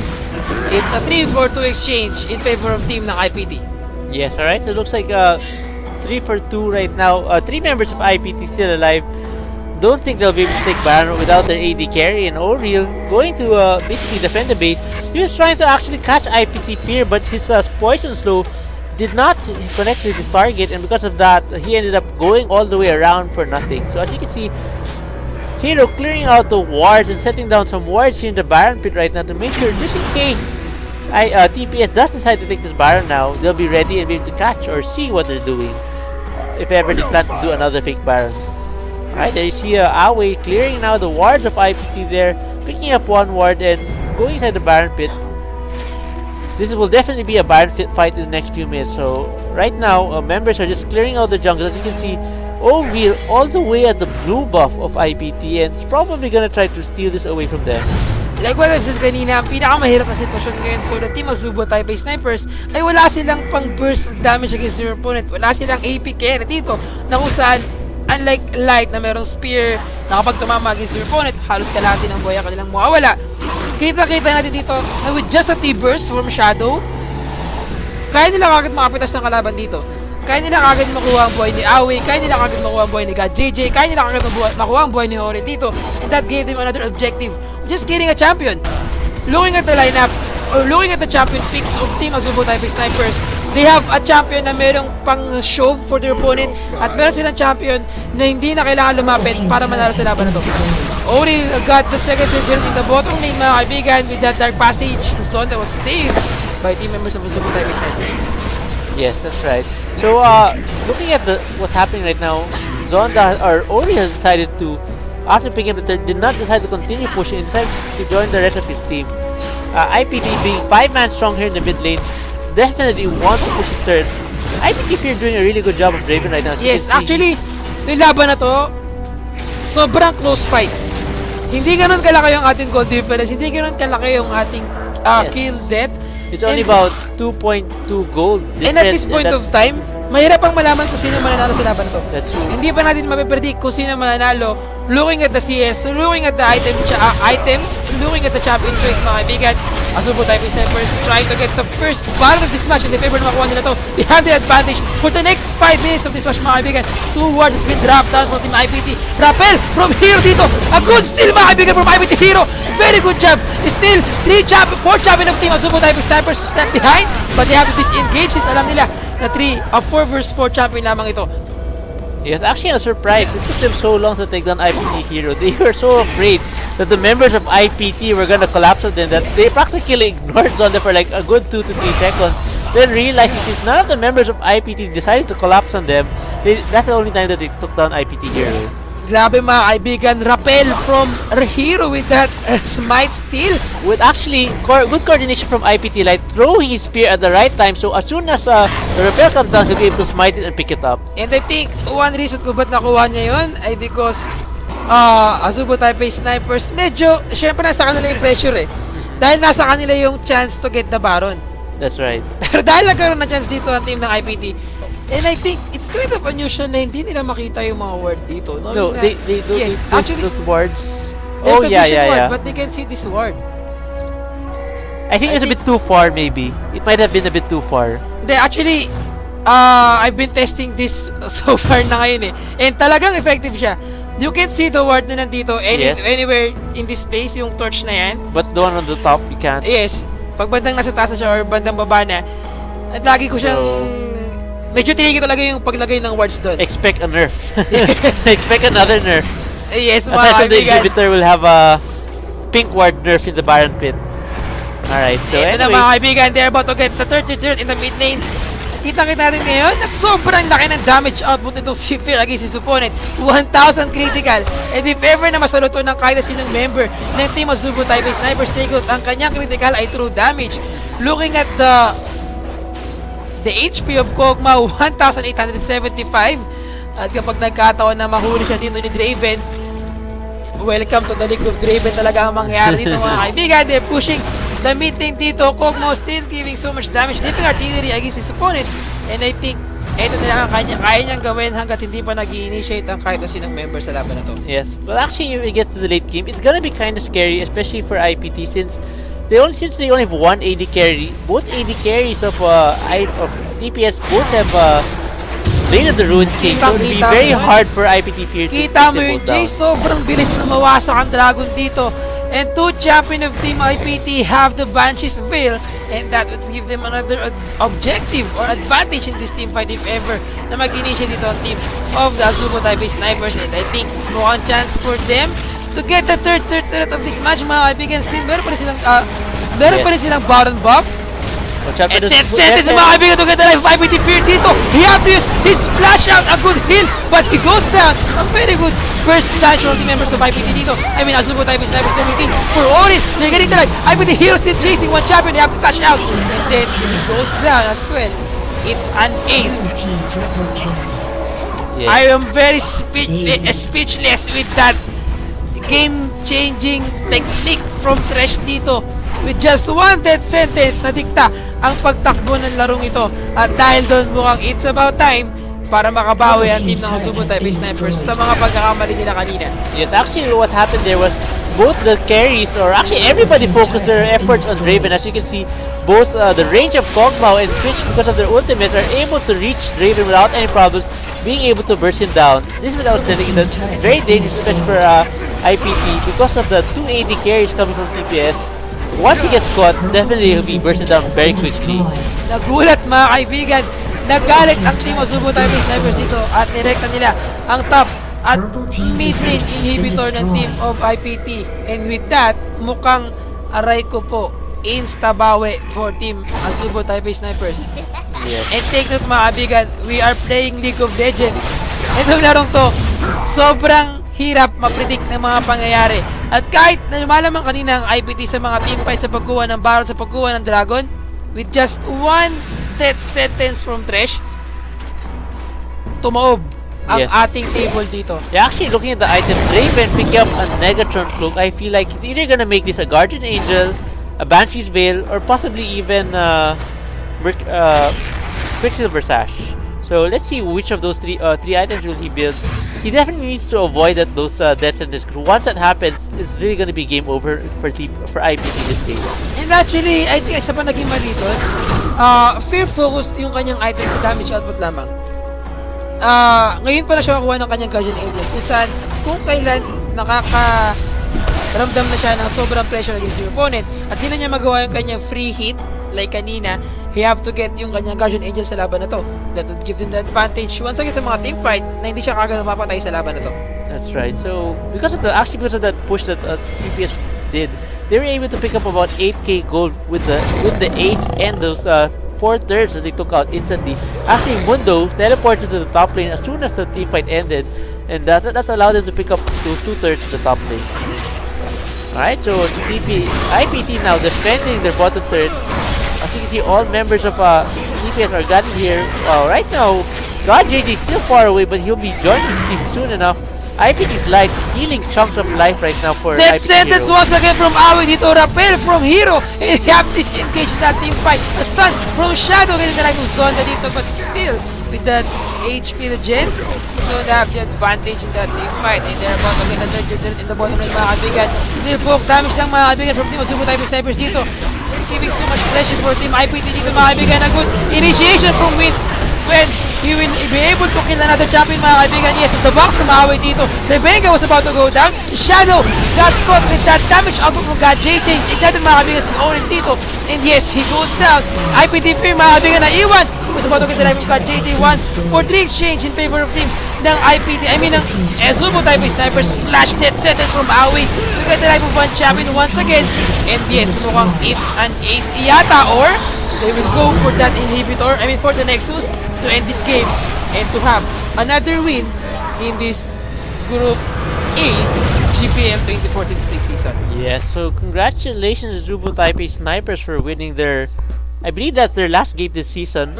it's a 3-for-2 exchange in favor of team ng IPT. Yes, alright. It looks like 3-for-2 right now. 3 members of IPT still alive. Don't think they'll be able to take Baron without their AD carry, and Oriel going to basically defend the base. He was trying to actually catch IPT Fear, but his poison slow did not connect with his target, and because of that, he ended up going all the way around for nothing. So as you can see, Hero clearing out the wards and setting down some wards here in the Baron pit right now to make sure, just in case TPS does decide to take this Baron now, they'll be ready and be able to catch or see what they're doing if ever they plan to do another fake Baron. Alright, there you see Awe clearing now the wards of IPT there, picking up 1 ward and going inside the Baron pit. This will definitely be a Baron fight in the next few minutes. So right now, members are just clearing out the jungle. As you can see, Oriel all the way at the blue buff of IPT, and it's probably gonna try to steal this away from them. Like what I've said kanina, ang pinakamahirap na sitwasyon ngayon for the team Azubu type snipers ay wala silang pang burst damage against their opponent. Wala silang AP carry dito na kung saan unlike Light na merong spear na kapag tumama against your opponent, halos kalahati ng buhay kanilang mawawala. Kita-kita natin dito na with just a T-burst from Shadow, kaya nila kagad makapitas ng kalaban dito. Kaya nila kagad makuha ang buhay ni Aoi, kaya nila kagad makuha ang buhay ni God JJ, kaya nila kagad makuha ang buhay ni Horil dito. And that gave them another objective, just getting a champion. Looking at the lineup, or looking at the champion picks of Team Azubo Taipei Snipers, they have a champion na merong pang shove for their opponent at meron silang champion na hindi na kailangan lumapit para manalo sa laban na to. Horil got the second turn in the bottom lane, mga kaibigan, with that dark passage zone that was saved by team members of Azubo Taipei Snipers. Yes, that's right. So, looking at what's happening right now, Zonda or Ori has decided to, after picking up the third, did not decide to continue pushing, decided to join the rest of his team. IPT being 5-man strong here in the mid lane, definitely wants to push his third. IPT here doing a really good job of Draven right now. Yes, actually, yung laban na to, sobrang close fight. Hindi ganun kalaki yung ating goal difference, hindi ganun kalaki yung ating kill death. It's only about 2.2 gold. And at this point of time, mahirap pang malaman kung sino mananalo sa laban to. That's true. Hindi pa natin mapipredict kung sino mananalo. Looking at the CS, looking at the items, looking at the champion choice, mga kaibigan. Azubo Taipei Snipers trying to get the first battle of this match in the favor na makuha nila to. They have the advantage for the next 5 minutes of this match, mga kaibigan. 2 wards has been dropped down from Team IPT. Rappel from Hero dito. A good steal, mga kaibigan, from IPT Hero. Very good job. Still, 4 champion of Team Azubo Taipei Snipers stand behind, but they have to disengage since alam nila na 4 versus 4 champion lamang ito. Yes, actually I'm surprised. It took them so long to take down IPT Hero. They were so afraid that the members of IPT were gonna collapse on them that they practically ignored Zonda for like a good 2 to 3 seconds. Then realized since none of the members of IPT decided to collapse on them, that's the only time that they took down IPT Hero. Grabe, mga kaibigan, Rappel from Hero with that smite steal. With actually good coordination from IPT, like throwing his spear at the right time, so as soon as the repel comes down, he'll be able to smite it and pick it up. And I think one reason kung ba't nakuha niya yun ay because Azubo Taipei Snipers, medyo, syempre nasa kanila yung pressure eh. Dahil nasa kanila yung chance to get the Baron. That's right. Pero dahil nagkaroon ng chance dito ang team ng IPT, and I think it's kind of unusual na hindi nila makita yung mga ward dito. No, na, they do yes, those wards. There's Oh a yeah, vision yeah, ward, yeah. but they can't see this ward. I think it's a bit too far, maybe. It might have been a bit too far. Actually, I've been testing this so far na ngayon eh. And talagang effective siya. You can see the ward na nandito anywhere in this place, yung torch na yan. But the one on the top, you can't. Yes. Pag bandang nasa taas na siya or bandang baba na, at lagi ko siyang... medyo tinigil talaga yung paglagay ng wards doon. Expect a nerf. Expect another nerf. Yes, mga Aside from the kaibigan. exhibitor, will have a pink ward nerf in the Baron pit. Alright, so Ito na, anyway. mga kaibigan, they're about to get the 33rd in the mid lane. Kita-kita natin ngayon na sobrang laki ng damage output nitong si Fear against his opponent. 1,000 critical. And if ever na masaluto ng kahit na sinong member ng Team Azubo Taipei Snipers take out, ang kanyang critical ay true damage. Looking at the HP of Kog'Maw, 1,875. At kapag nagkataon na mahuli siya dito ni Draven, welcome to the League of Draven talaga ang mangyayari dito, mga kaibigan. They're pushing the mid lane dito. Kog'Maw still giving so much damage, leaving artillery against his opponent. And I think ito na lang ang kaya niyang gawin hanggat hindi pa nag-i-initiate ang kahit na sinong member sa laban na to. Yes, but actually, if we get to the late game, it's gonna be kind of scary, especially for IPT, since they only have one AD carry. Both AD carries of TPS both have Lane of the Ruins King, so it'll be very hard for IPT Fear to Kita mo yung Jay, sobrang bilis na mawasak ang Dragon dito. And 2 champion of Team IPT have the Banshee's Veil, and that would give them another objective or advantage in this team fight if ever na mag-initiate dito ang team of the Azubo Taipei Snipers. And I think mukhang chance for them to get the third of this match, mga kaibigan. Still, meron pa rin silang Baron buff. And that sentence, mga kaibigan, to get the life of IPT Fear dito. He have to use his flash out, a good heal, but he goes down. A very good first dash from the members of IPT dito. I mean, Azubo Taipei Snipers coming for Orin. They're getting the life. IPT Hero still chasing one champion. They have to flash out. And then he goes down as well. It's an ace. Yeah. I am very speechless with that game-changing technique from Thresh dito. With just one death sentence na dikta ang pagtakbo ng larong ito. At dahil doon mukhang it's about time para makabawi ang team ng Azubo Taipei Snipers sa mga pagkakamali nila kanina. Yes, actually what happened there was both the carries, or actually everybody, focused their efforts on Draven. As you can see, both the range of Kog'Maw and Twitch, because of their ultimates, are able to reach Draven without any problems, being able to burst him down. This is what I was telling you, that's very dangerous, especially for IPT, because of the 2 AD carries coming from TPS. Once he gets caught, definitely he'll be bursted down very quickly. Nagulat mga kaibigan. Nagalit ang team of Subo Taipei Snipers dito at nirekta nila ang top at mid lane inhibitor ng team of IPT. And with that, mukhang aray ko po, insta-bawi for team Subo Taipei Snipers. Yes. And take note mga kaibigan, we are playing League of Legends. Itong larong to, sobrang hirap ma-predict ng mga pangyayari. At kahit na lumalaman kanina ang IPT sa mga teamfight sa pagkuha ng Baron, sa pagkuha ng Dragon, with just one death sentence from Thresh, tumaob ang ating table dito. Yeah, actually looking at the item, Draven picking up a Negatron Cloak, I feel like he's either gonna make this a Guardian Angel, a Banshee's Veil, or possibly even Quicksilver Sash. So let's see which of those three items will he build. He definitely needs to avoid those death sentences. Once that happens, it's really gonna be game over for IPT this game. And actually, I think isa pa naging mali doon, fear focused yung kanyang item sa damage output lamang. Ngayon pala siya makuha ng kanyang Guardian Angel, kung kailan nakakaramdam na siya ng sobrang pressure against your opponent at di na niya magawa yung kanyang free hit like kanina, he have to get yung kanyang Guardian Angel sa laban na to. That would give him the advantage once again sa mga team fight na hindi siya kagad mapapatay sa laban na to. That's right. So because of that push that TPS did, they were able to pick up about 8k gold with the 8th and those 4/3 that they took out instantly. Actually, Mundo teleported to the top lane as soon as the team fight ended, and that's allowed them to pick up those 2/3 of the top lane. Alright, so IPT now defending their bottom third. As you can see, all members of TPS are gathered here. Right now, God JJ is still far away, but he'll be joining the team soon enough. IPT's life, healing chunks of life right now for Death IPT sentence Hero. once again from Awi dito, rappel from Hero, and he have this engage in that team fight. A stun from Shadow, getting the life of Zonda dito, but still, with that HP regen, so they have the advantage in that team fight. And they're about to get the third in the bottom lane mga kaibigan. Still poke damage lang mga kaibigan from team of Subo Taipei Snipers dito. Giving so much pressure for team IPT dito mga kaibigan. A good initiation from Wind when he will be able to kill another champion mga kaibigan. Yes, it's the box from Away dito. Rebenga was about to go down. Shadow got caught with that damage output from God JJ. Ignited mga kaibigan si Orin dito. And yes, he goes down. IPT Fear mga kaibigan na iwan. He was about to get the life of God JJ once for 3 exchange in favor of team ng IPT. I mean ng Subo Taipei Snipers. Flash death sentence from Away to get the life of one champion once again. And yes, mukhang it's an ace yata, or they will go for that inhibitor, I mean for the Nexus, to end this game and to have another win in this Group A GPL 2014 split season. Yes, so congratulations Subo Taipei Snipers for winning their, I believe that's their last game this season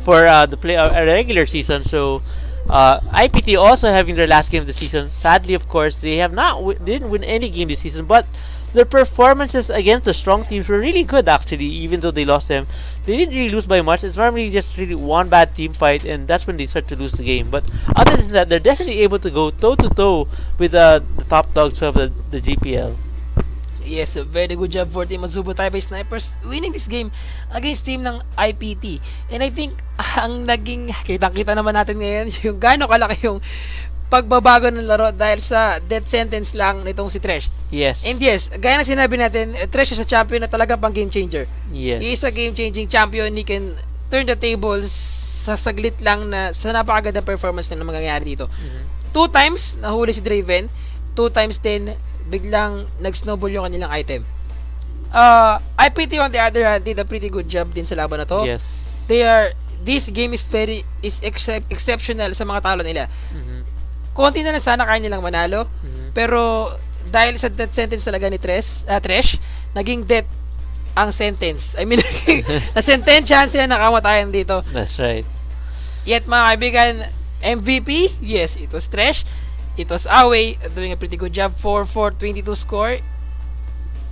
for the a regular season. So IPT also having their last game of the season. Sadly, of course, they didn't win any game this season, but their performances against the strong teams were really good actually, even though they lost them. They didn't really lose by much. It's normally just really one bad team fight, and that's when they start to lose the game. But other than that, they're definitely able to go toe-to-toe with the top dogs of the GPL. Yes, a very good job for team of Subo Taipei Snipers winning this game against team ng IPT. And I think ang naging kitang-kita naman natin ngayon yung gaano kalaki yung pagbabago ng laro dahil sa death sentence lang nitong si Thresh. Yes. And yes, gaya na sinabi natin, Thresh is a champion na talagang pang game changer. Yes. He is a game changing champion. He can turn the tables sa saglit lang na sa napakagandang performance na mangyayari dito. 2 times nahuli si Draven, 2 times din biglang nag-snowball yung kanilang item. IPT on the other hand did a pretty good job din sa laban na to. Yes. This game is exceptional sa mga talo nila. Konti na lang sana kaya nilang manalo, pero dahil sa death sentence talaga ni Thresh, naging death ang sentence. I mean, na-sentensyahan sila na kamatayan dito. That's right. Yet mga kaibigan, MVP, yes, it was Thresh. It was Away doing a pretty good job. 4-4-22 score.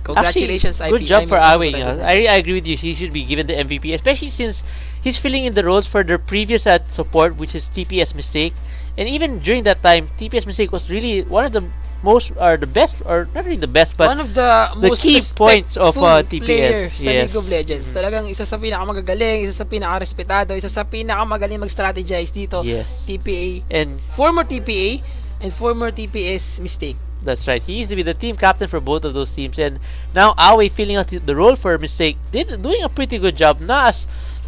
Congratulations, actually, good job for Away. I agree with you. He should be given the MVP, especially since he's filling in the roles for their previous support, which is TPS Mistake. And even during that time, TPS Mistake was really one of the most are the best, or not really the best, but one of the the most key points of respectful TPS. player sa Yes. League of Legends. Talagang isa sa pinakamagagaling, isa sa pinakarespetado, isa sa pinakamagaling mag-strategize dito. Yes. TPA, And former TPA and former TPS Mistake. that's right. He used to be the team captain for both of those teams, and now Awe filling out the role for Mistake, doing a pretty good job. Not as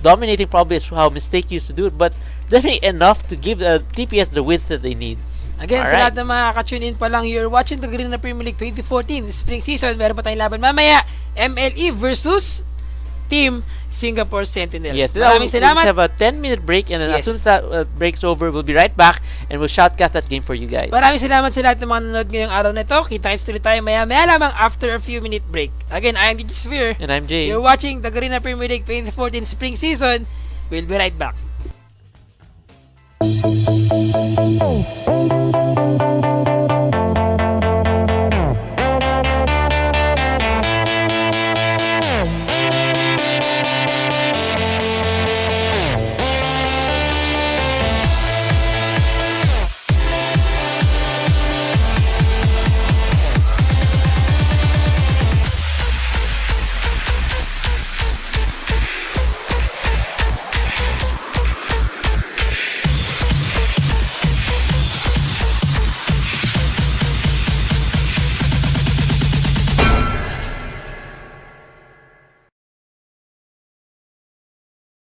dominating probably as how Mistake used to do it, but definitely enough to give TPS the wins that they need. Again, Alright. sa lahat ng mga ka-tune in pa lang, you're watching the Green na Premier League 2014 Spring Season. Meron pa tayong laban mamaya. MLE versus Team Singapore Sentinels. Yes, Maraming we'll salamat. just have a 10-minute break, and then as Yes. soon as that break's over, we'll be right back and we'll shoutcast that game for you guys. Maraming salamat sa lahat ng mga nanonood ngayong araw na ito. Kita-kits tuloy tayo maya-maya lamang after a few minute break. Again, I am DJ Sphere. And I'm Jay. You're watching the Green na Premier League 2014 Spring Season. We'll be right back.